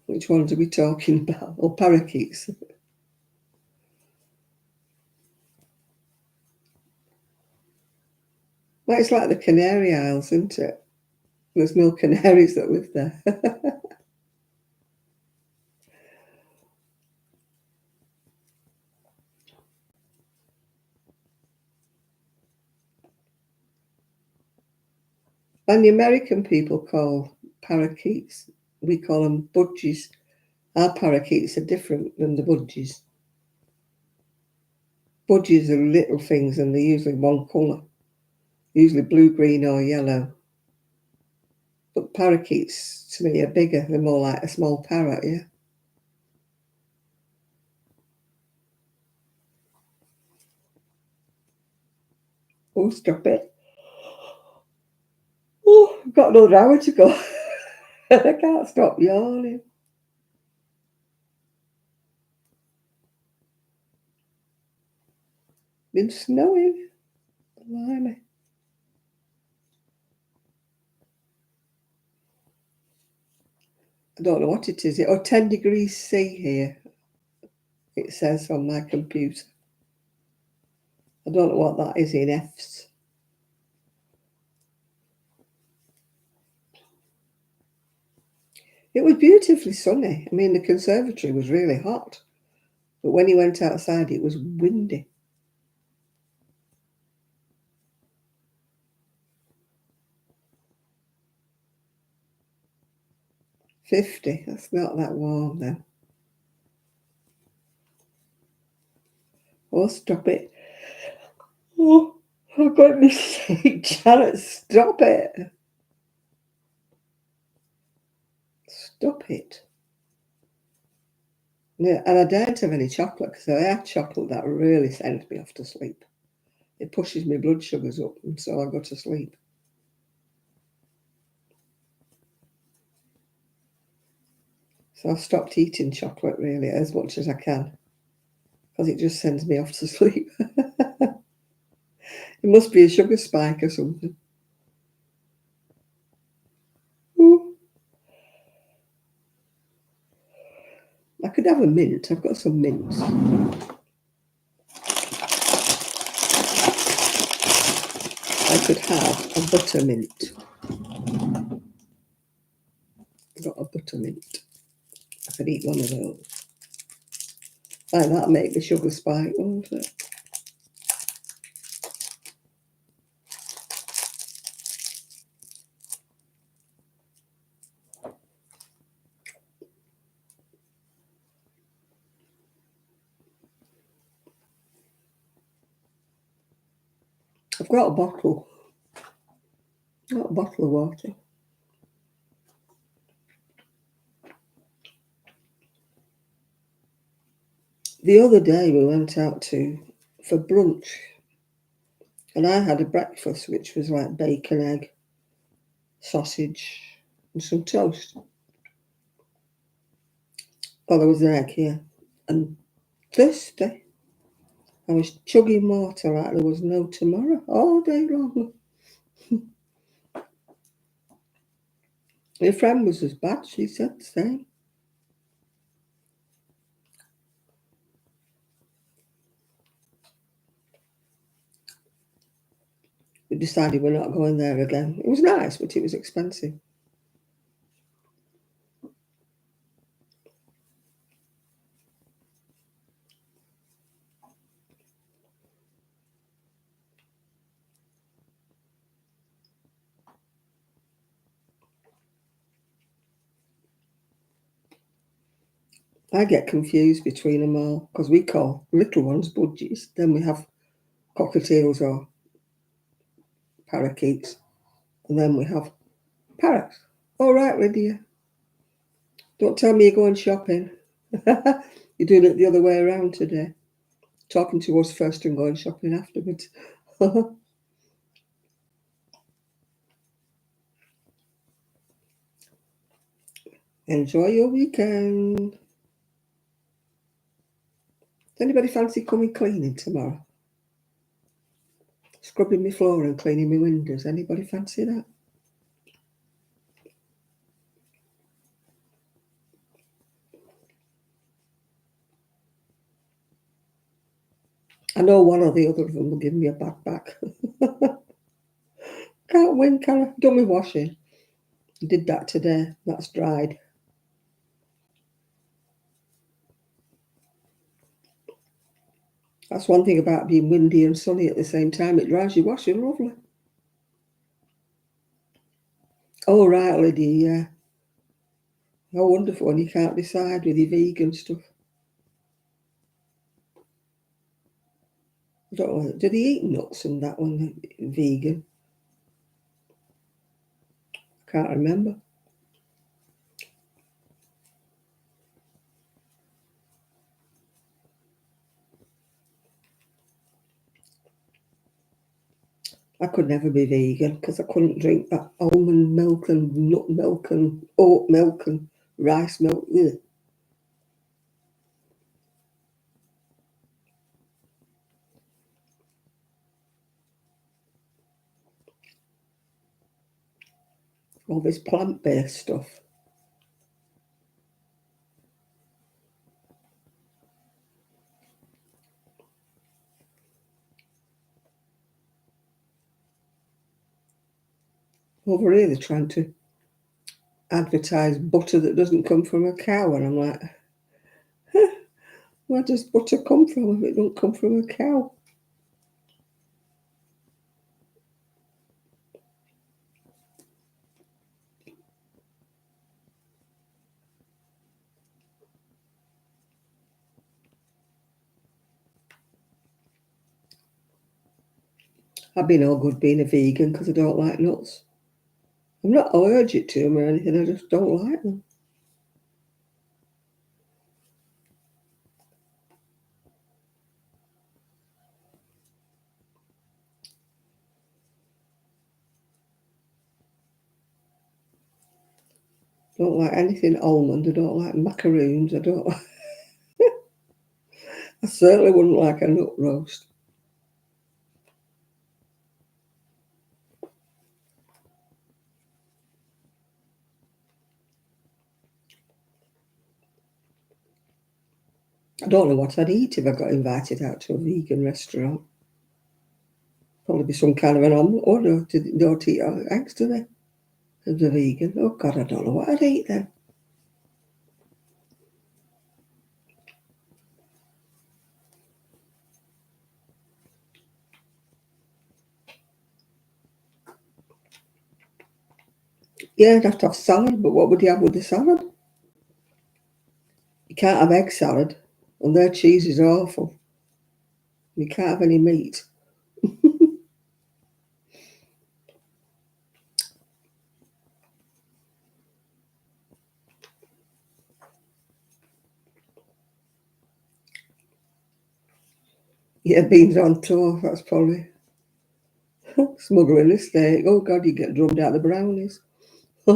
Which ones are we talking about? Or parakeets? Well, it's like the Canary Isles, isn't it? There's no canaries that live there. And the American people call parakeets, we call them budgies. Our parakeets are different than the budgies. Budgies are little things and they're usually one colour, usually blue, green or yellow. But parakeets, to me, are bigger. They're more like a small parrot, yeah. Oh, stop it. Oh, I've got another hour to go. I can't stop yawning. Been snowing. Blimey. I don't know what it is. Oh, 10 degrees C here, it says on my computer. I don't know what that is in F's. It was beautifully sunny. I mean, the conservatory was really hot. But when he went outside, it was windy. "50, that's not that warm then. Oh, stop it. Oh, for goodness sake, Janet, stop it. Stop it. Yeah, and I don't have any chocolate because I have chocolate that really sends me off to sleep. It pushes my blood sugars up and so I go to sleep. So I've stopped eating chocolate really as much as I can because it just sends me off to sleep. It must be a sugar spike or something. Ooh. I could have a mint. I've got some mints. I could have a buttermint. I've got a buttermint. I could eat one of those. Like that'll make the sugar spike, won't it? I've got a bottle. I've got a bottle of water. The other day we went out for brunch and I had a breakfast which was like bacon, egg, sausage and some toast. Oh, there was an egg here. And thirsty. I was chugging water like there was no tomorrow all day long. Your friend was as bad, she said the same. We decided we're not going there again. It was nice, but it was expensive. I get confused between them all because we call little ones budgies. Then we have cockatiels or parakeets. And then we have parrots. All right, Lydia. Don't tell me you're going shopping. You're doing it the other way around today. Talking to us first and going shopping afterwards. Enjoy your weekend. Does anybody fancy coming cleaning tomorrow? Scrubbing my floor and cleaning my windows. Anybody fancy that? I know one or the other of them will give me a bad back. Can't win, can I? Done my washing. Did that today. That's dried. That's one thing about being windy and sunny at the same time. It dries your washing lovely. Oh, right, Lydia, yeah. How wonderful when you can't decide with your vegan stuff. I don't know. Do they eat nuts and that one vegan? Can't remember. I could never be vegan because I couldn't drink that almond milk and nut milk and oat milk and rice milk. Ugh. All this plant-based stuff. Over here, they're trying to advertise butter that doesn't come from a cow, and I'm like, where does butter come from if it don't come from a cow? I've been all good being a vegan because I don't like nuts. I'm not allergic to them or anything, I just don't like them. Don't like anything almond, I don't like macaroons, I don't like, I certainly wouldn't like a nut roast. I don't know what I'd eat if I got invited out to a vegan restaurant. Probably be some kind of an omelette. Oh no, they don't eat eggs, do they? As a vegan. Oh God, I don't know what I'd eat then. Yeah, I'd have to have salad, but what would you have with the salad? You can't have egg salad, and their cheese is awful. You can't have any meat. Yeah, beans on toast, that's probably smuggling a steak. Oh God, you get drummed out the brownies. I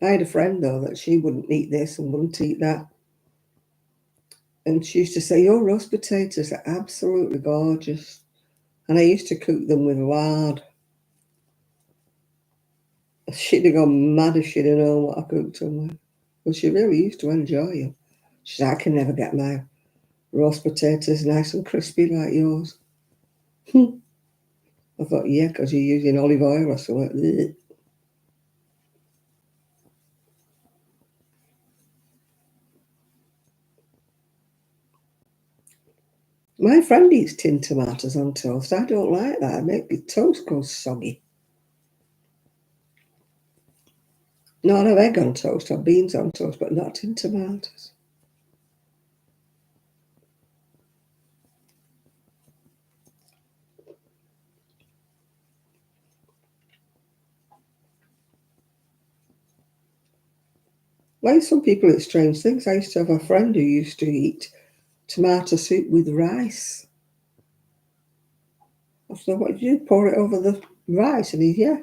had a friend though that she wouldn't eat this and wouldn't eat that. And she used to say, your roast potatoes are absolutely gorgeous. And I used to cook them with lard. She'd have gone mad if she'd have known what I cooked them with. But she really used to enjoy them. She said, I can never get my roast potatoes nice and crispy like yours. I thought, yeah, because you're using olive oil or something. My friend eats tinned tomatoes on toast. I don't like that. It makes my toast go soggy. No, I have egg on toast or beans on toast, but not tinned tomatoes. Why some people eat strange things. I used to have a friend who used to eat tomato soup with rice. I said, what did you do? Pour it over the rice? And he, yeah.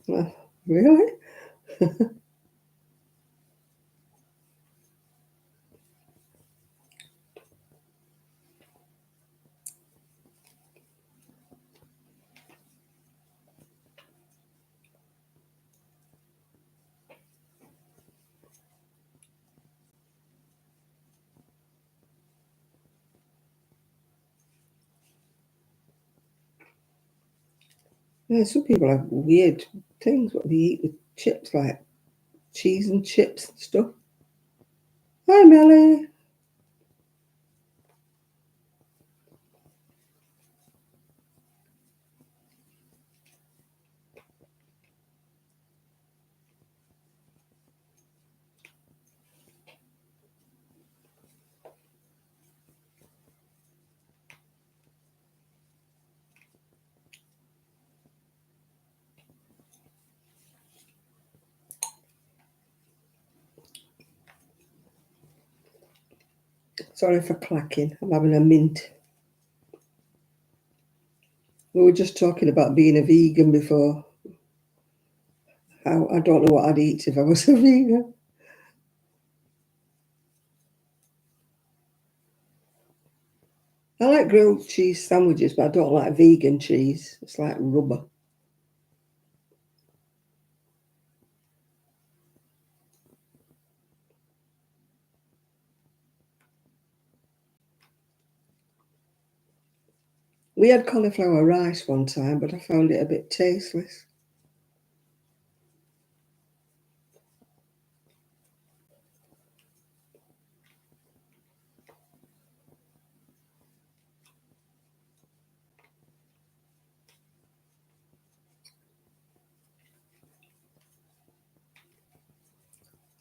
Well, really? Yeah, some people have weird things what they eat with chips, like cheese and chips and stuff. Hi, Melly. Sorry for clacking. I'm having a mint. We were just talking about being a vegan before. How I don't know what I'd eat if I was a vegan. I like grilled cheese sandwiches, but I don't like vegan cheese. It's like rubber. We had cauliflower rice one time, but I found it a bit tasteless.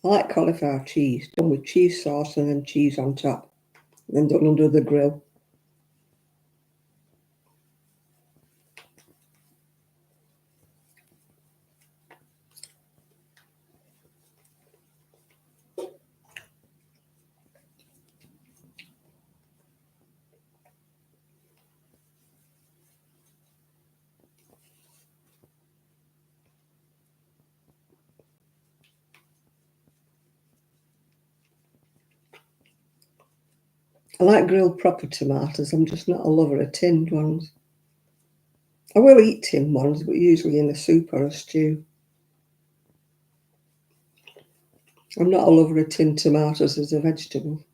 I like cauliflower cheese, done with cheese sauce and then cheese on top, and then done under the grill. I like grilled proper tomatoes. I'm just not a lover of tinned ones. I will eat tinned ones, but usually in a soup or a stew. I'm not a lover of tinned tomatoes as a vegetable.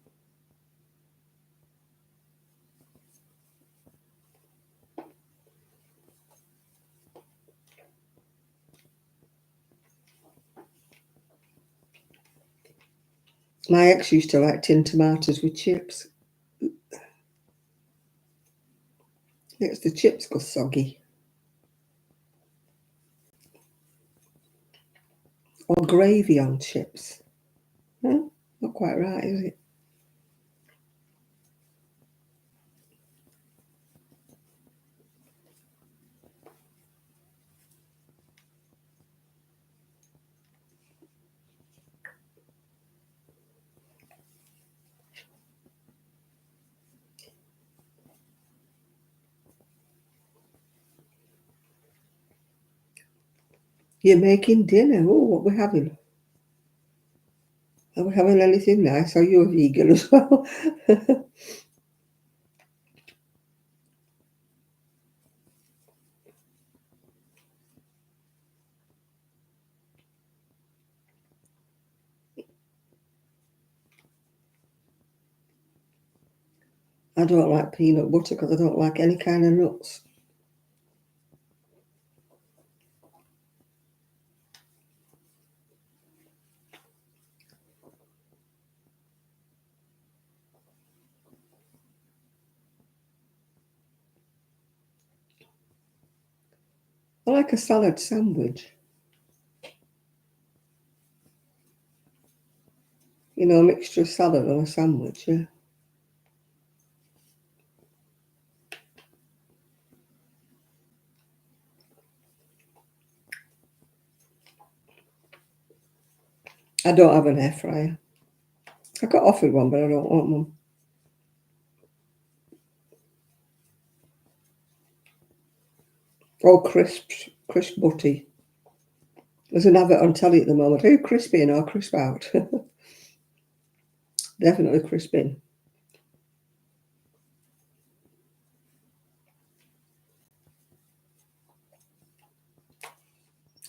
My ex used to like tinned tomatoes with chips. Makes the chips go soggy. Or gravy on chips. Huh? Not quite right, is it? You're making dinner. Oh, what we're having? Are we having anything nice? Are you a vegan as well? I don't like peanut butter because I don't like any kind of nuts. I like a salad sandwich. You know, a mixture of salad and a sandwich, yeah. I don't have an air fryer. I got offered one, but I don't want one. Oh, crisps, crisp butty. There's an advert on telly at the moment. Are you crisp in or crisp out? Definitely crisp in.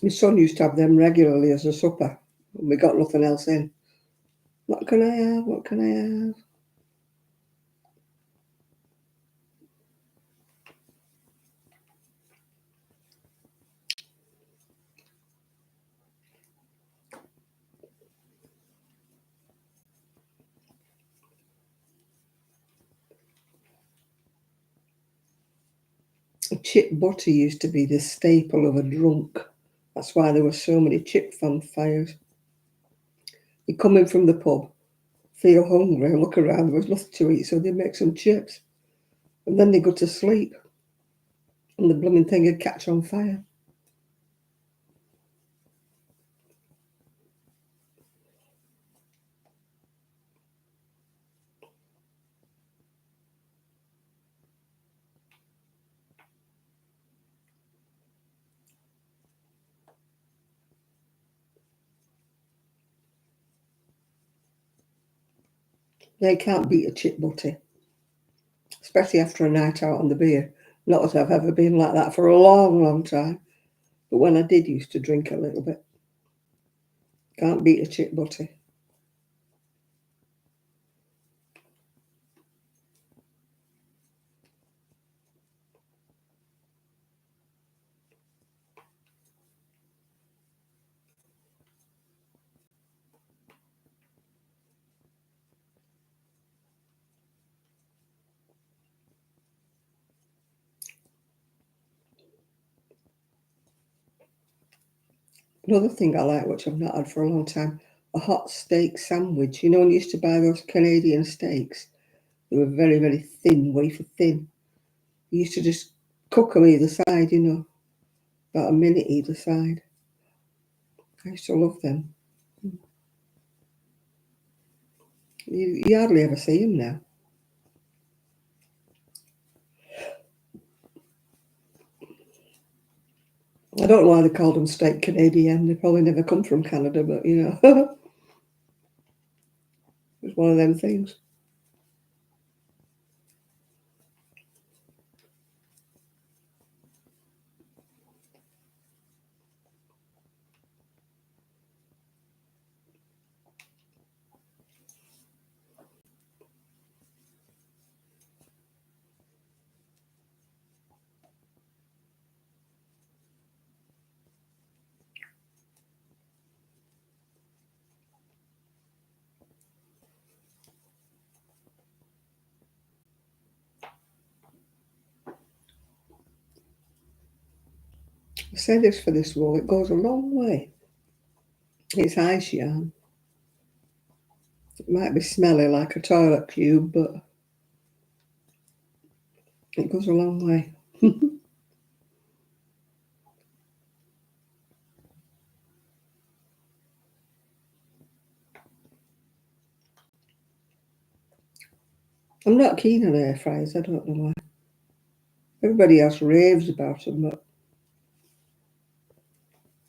My son used to have them regularly as a supper. And we got nothing else in. What can I have? What can I have? Chip butter used to be the staple of a drunk. That's why there were so many chip fires. You come in from the pub, feel hungry, look around, there was nothing to eat, so they'd make some chips. And then they go to sleep, and the blooming thing would catch on fire. They can't beat a chip butter, especially after a night out on the beer. Not that I've ever been like that for a long, long time. But when I did used to drink a little bit, can't beat a chip butter. Another thing I like, which I've not had for a long time, a hot steak sandwich. You know, when you used to buy those Canadian steaks, they were very, very thin, wafer thin. You used to just cook them either side, you know, about a minute either side. I used to love them. You hardly ever see them now. I don't know why they called them steak Canadian. They probably never come from Canada, but you know, it's one of them things. I say this for this wool, it goes a long way. It's ice yarn. It might be smelly like a toilet cube, but it goes a long way. I'm not keen on air fryers, I don't know why. Everybody else raves about them, but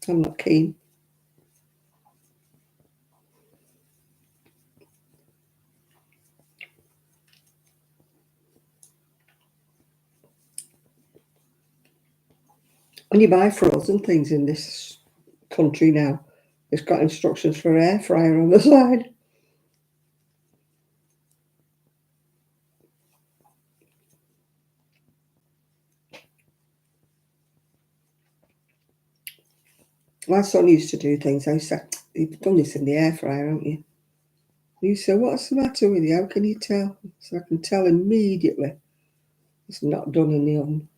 I'm not keen. When you buy frozen things in this country now, it's got instructions for air fryer on the side. My son used to do things. I said, "You've done this in the air fryer, haven't you?" He said, "What's the matter with you? How can you tell?" So I can tell immediately it's not done in the oven.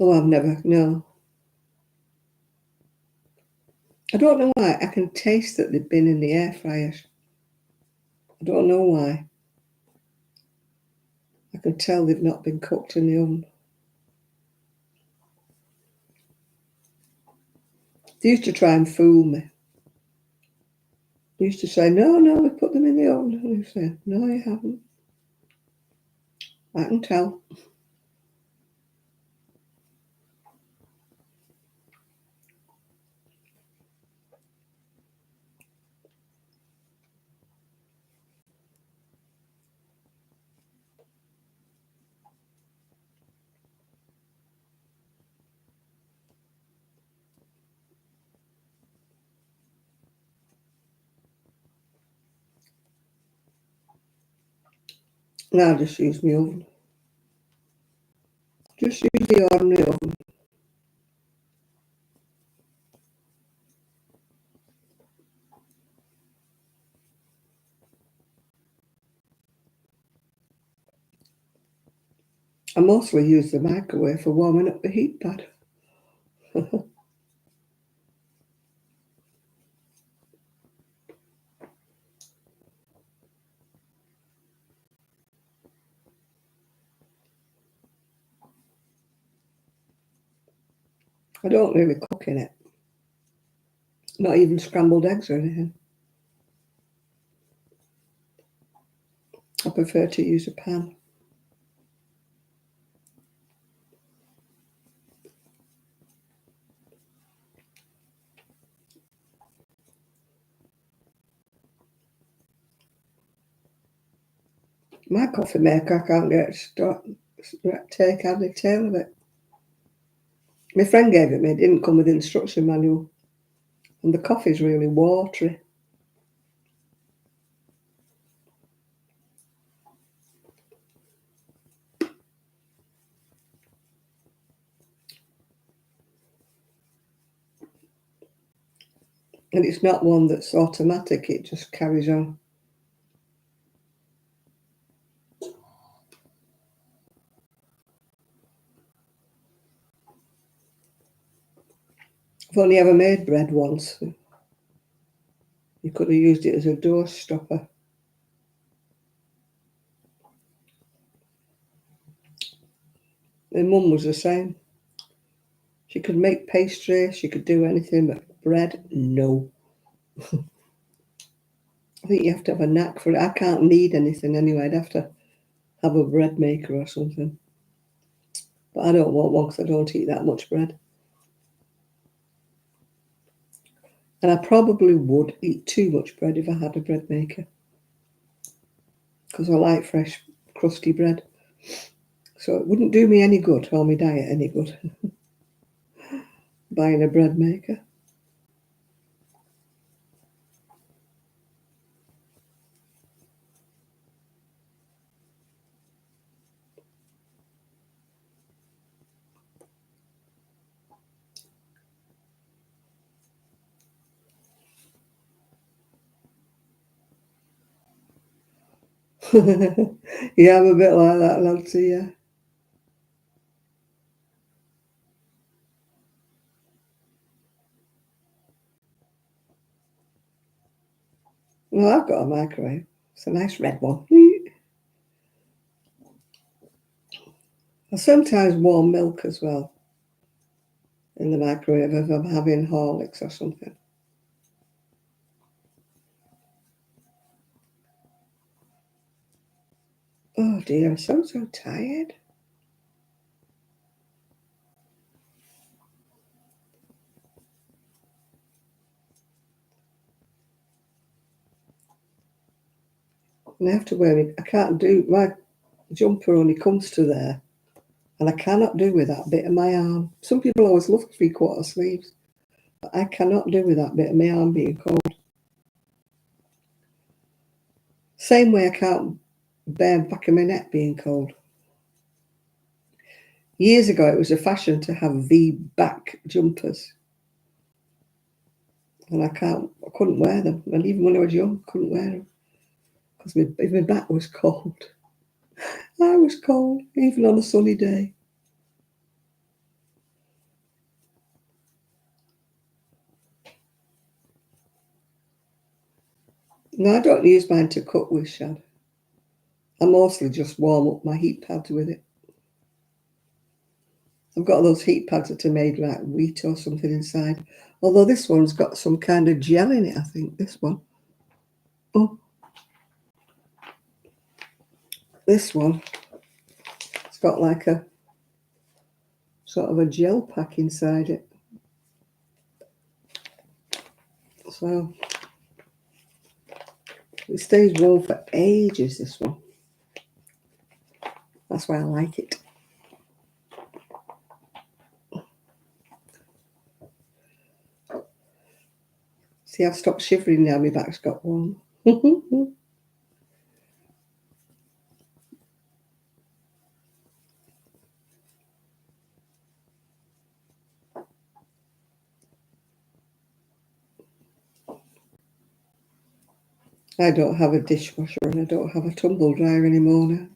Oh, I've never, no. I don't know why. I can taste that they've been in the air fryer. I don't know why. I can tell they've not been cooked in the oven. They used to try and fool me. They used to say, no, we put them in the oven. And I say, no, you haven't. I can tell. Now I just use my oven. Just use the ordinary oven. I mostly use the microwave for warming up the heat pad. I don't really cook in it. Not even scrambled eggs or anything. I prefer to use a pan. My coffee maker, I can't get to take out the tail of it. My friend gave it me. It didn't come with the instruction manual. And the coffee's really watery. And it's not one that's automatic. It just carries on. I've only ever made bread once. You could have used it as a door stopper. My mum was the same. She could make pastry, she could do anything, but bread, no. I think you have to have a knack for it. I can't knead anything anyway. I'd have to have a bread maker or something. But I don't want one because I don't eat that much bread. And I probably would eat too much bread if I had a bread maker. Because I like fresh, crusty bread. So it wouldn't do me any good, or my diet any good, buying a bread maker. Yeah, I'm a bit like that, Nancy, yeah. Well, I've got a microwave. It's a nice red one. I sometimes warm milk as well in the microwave if I'm having Horlicks or something. Oh dear, I'm so tired. And I have to wear it. I can't do, my jumper only comes to there. And I cannot do with that bit of my arm. Some people always love 3/4 sleeves. But I cannot do with that bit of my arm being cold. Same way I can't bear back of my neck being cold. Years ago, it was a fashion to have V-back jumpers. And I couldn't wear them. And even when I was young, I couldn't wear them. Because my back was cold. I was cold, even on a sunny day. No, I don't use mine to cook with, Shad. I mostly just warm up my heat pads with it. I've got those heat pads that are made like wheat or something inside. Although this one's got some kind of gel in it, I think, this one. Oh. This one, it's got like a sort of a gel pack inside it. So it stays warm for ages, this one. That's why I like it. See, I've stopped shivering now, my back's got warm. I don't have a dishwasher and I don't have a tumble dryer anymore now.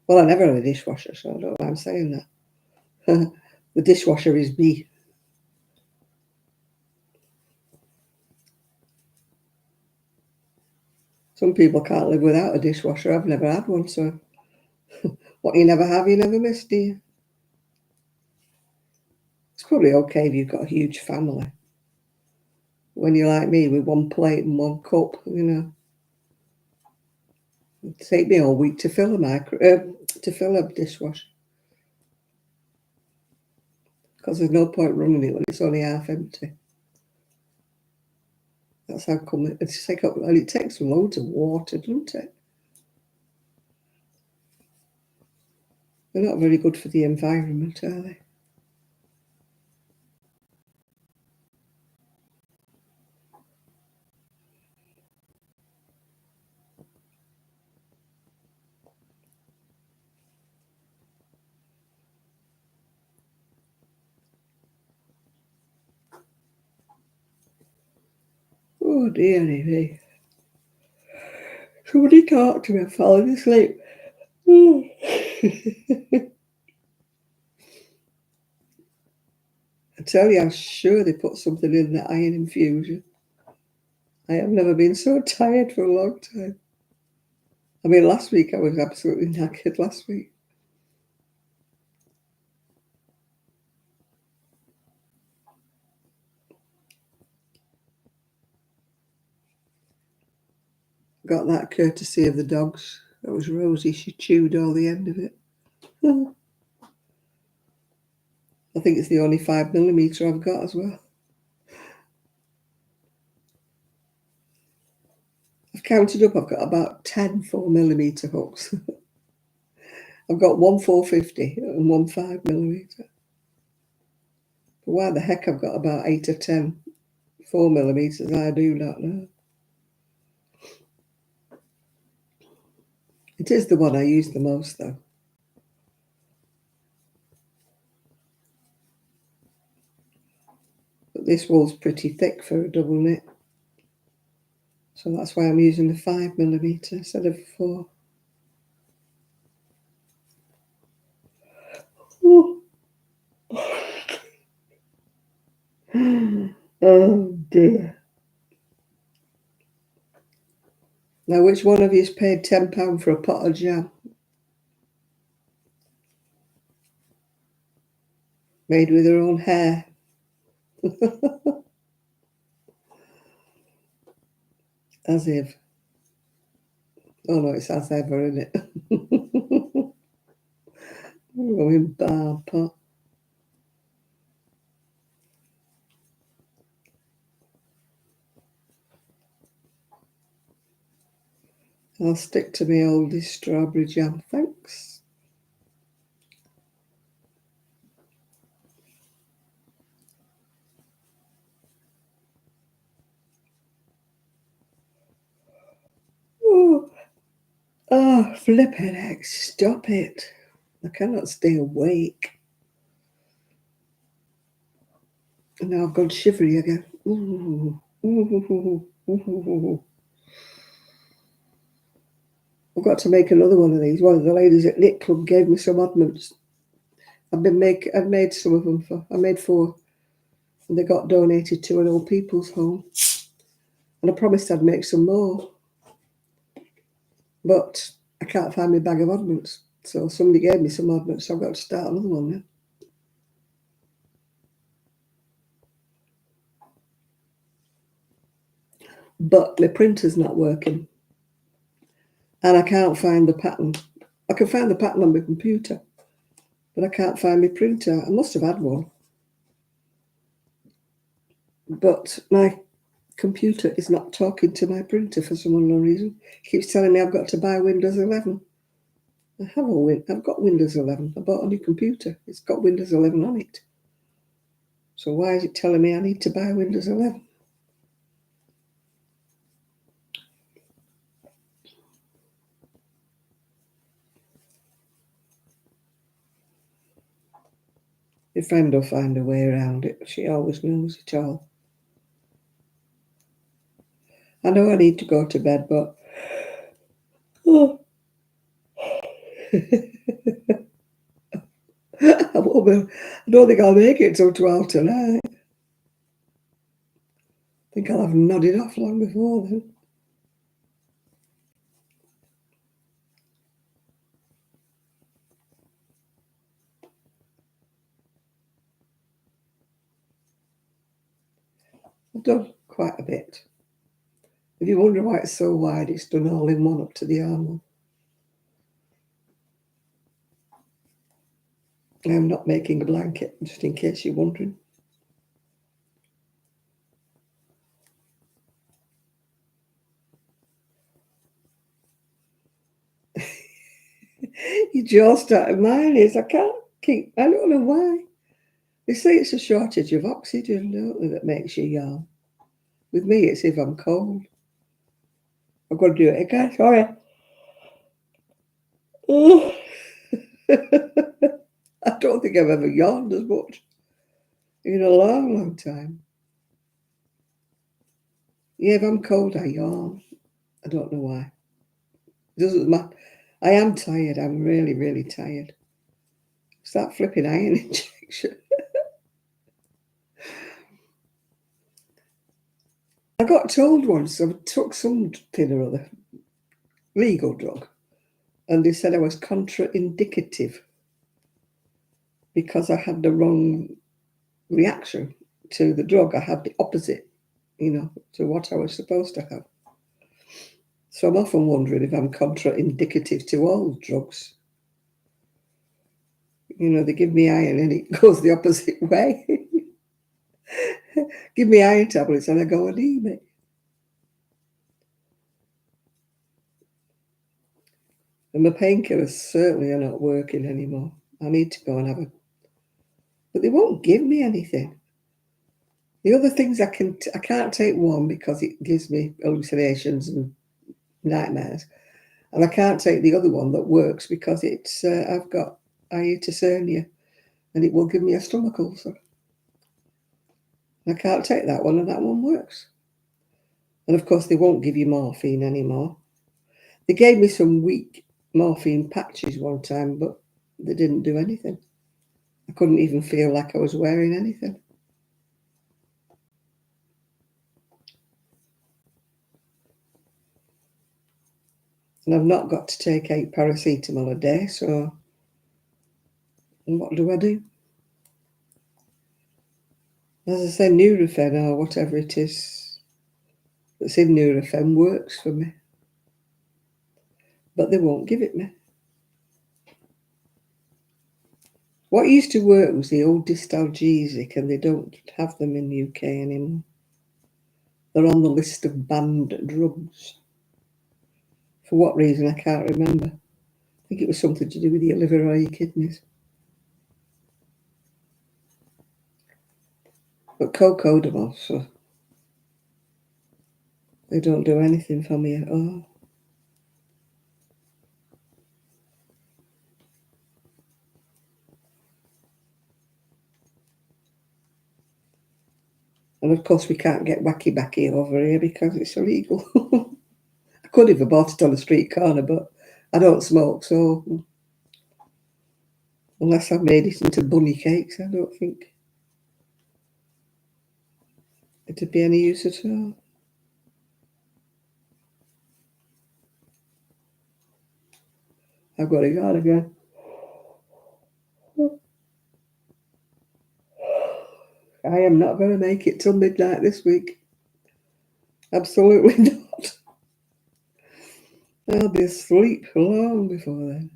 Well, I never had a dishwasher, so I don't know why I'm saying that. The dishwasher is me. Some people can't live without a dishwasher. I've never had one, so what you never have, you never miss, do you? It's probably okay if you've got a huge family. When you're like me with one plate and one cup, you know. It'd take me all week to fill a dishwasher. Because there's no point running it when it's only half empty. That's how come it takes loads of water, doesn't it? They're not very good for the environment, are they? Oh dear me. Somebody talk to me, I'm falling asleep. I tell you, I'm sure they put something in the iron infusion. I have never been so tired for a long time. I mean, last week I was absolutely knackered last week. Got that courtesy of the dogs. That was Rosie. She chewed all the end of it. I think it's the only 5mm I've got as well. I've counted up. I've got about 10 4mm hooks. I've got one 450 and one 5mm. But why the heck I've got about 8 or 10 4mm, I do not know. It is the one I use the most, though. But this wool's pretty thick for a double knit. So that's why I'm using the 5mm instead of 4. Oh dear. Now, which one of you's paid £10 for a pot of jam? Made with her own hair. As if. Oh no, it's as ever, isn't it? Going bar pot. I'll stick to my oldie strawberry jam, thanks. Oh, flippin' heck, stop it. I cannot stay awake. And now I've gone shivery again. Ooh. I've got to make another one of these. One of the ladies at Knit Club gave me some oddments. I've made some of them I made 4. And they got donated to an old people's home. And I promised I'd make some more. But I can't find my bag of oddments. So somebody gave me some oddments, so I've got to start another one now. But my printer's not working. And I can't find the pattern. I can find the pattern on my computer, but I can't find my printer. I must have had one. But my computer is not talking to my printer for some unknown reason. It keeps telling me I've got to buy Windows 11. I've got Windows 11. I bought a new computer. It's got Windows 11 on it. So why is it telling me I need to buy Windows 11? My friend will find a way around it. She always knows it all. I know I need to go to bed, but I don't think I'll make it till 12 tonight. I think I'll have nodded off long before then. I've done quite a bit. If you wonder why it's so wide, it's done all in one up to the armhole. I'm not making a blanket, just in case you're wondering. Your jaw started. Mine is. I don't know why. They say it's a shortage of oxygen, don't they, that makes you yawn. With me, it's if I'm cold. I've got to do it again. Sorry. Oh. I don't think I've ever yawned as much in a long, long time. Yeah, if I'm cold, I yawn. I don't know why. It doesn't matter. I am tired. I'm really, really tired. It's that flipping iron injection. I got told once I took something or other, legal drug, and they said I was contraindicative because I had the wrong reaction to the drug. I had the opposite, to what I was supposed to have. So I'm often wondering if I'm contraindicative to all drugs. They give me iron and it goes the opposite way. Give me iron tablets and I go anemic. And my painkillers certainly are not working anymore. I need to go and have a... But they won't give me anything. The other things I can't take one because it gives me hallucinations and nightmares. And I can't take the other one that works because it's I've got hiatus hernia and it will give me a stomach ulcer. I can't take that one and that one works. And of course they won't give you morphine anymore. They gave me some weak morphine patches one time, but they didn't do anything. I couldn't even feel like I was wearing anything. And I've not got to take 8 paracetamol a day, so what do I do? As I say, Nurofen or whatever it is that's in Nurofen works for me. But they won't give it me. What used to work was the old Distalgesic, and they don't have them in the UK anymore. They're on the list of banned drugs. For what reason, I can't remember. I think it was something to do with your liver or your kidneys. But cocodamol, so they don't do anything for me at all. And of course, we can't get wacky backy over here because it's illegal. I could have bought it on the street corner, but I don't smoke, so unless I've made it into bunny cakes, I don't think it'd be any use at all. I've got it on again. I am not going to make it till midnight this week. Absolutely not. I'll be asleep long before then.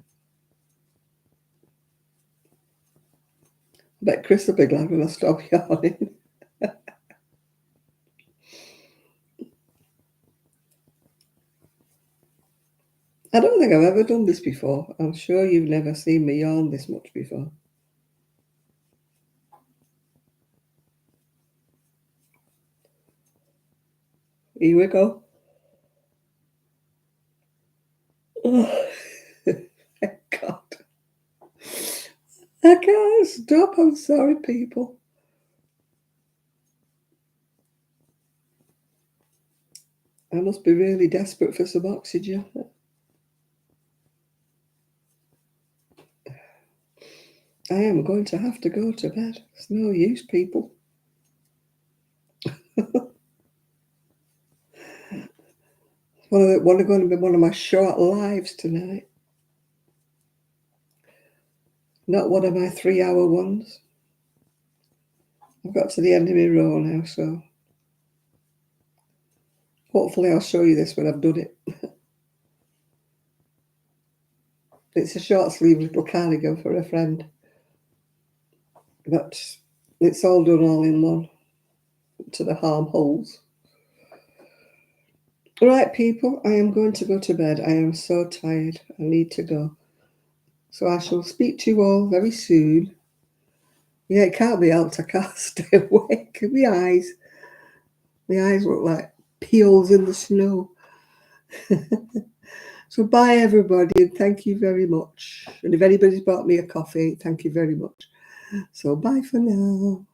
I bet Chris will be glad when I stop yawning. I don't think I've ever done this before. I'm sure you've never seen me yawn this much before. Here we go. Oh, God. I can't stop. I'm sorry, people. I must be really desperate for some oxygen. I am going to have to go to bed. It's no use, people. Going to be one of my short lives tonight. Not one of my 3-hour ones. I've got to the end of my row now, so hopefully I'll show you this when I've done it. It's a short sleeve little cardigan for a friend. But it's all done all in one to the armholes. Right, people, I am going to go to bed. I am so tired. I need to go. So I shall speak to you all very soon. Yeah, it can't be helped. I can't stay awake. My eyes look like peels in the snow. So bye, everybody, and thank you very much. And if anybody's bought me a coffee, thank you very much. So bye for now.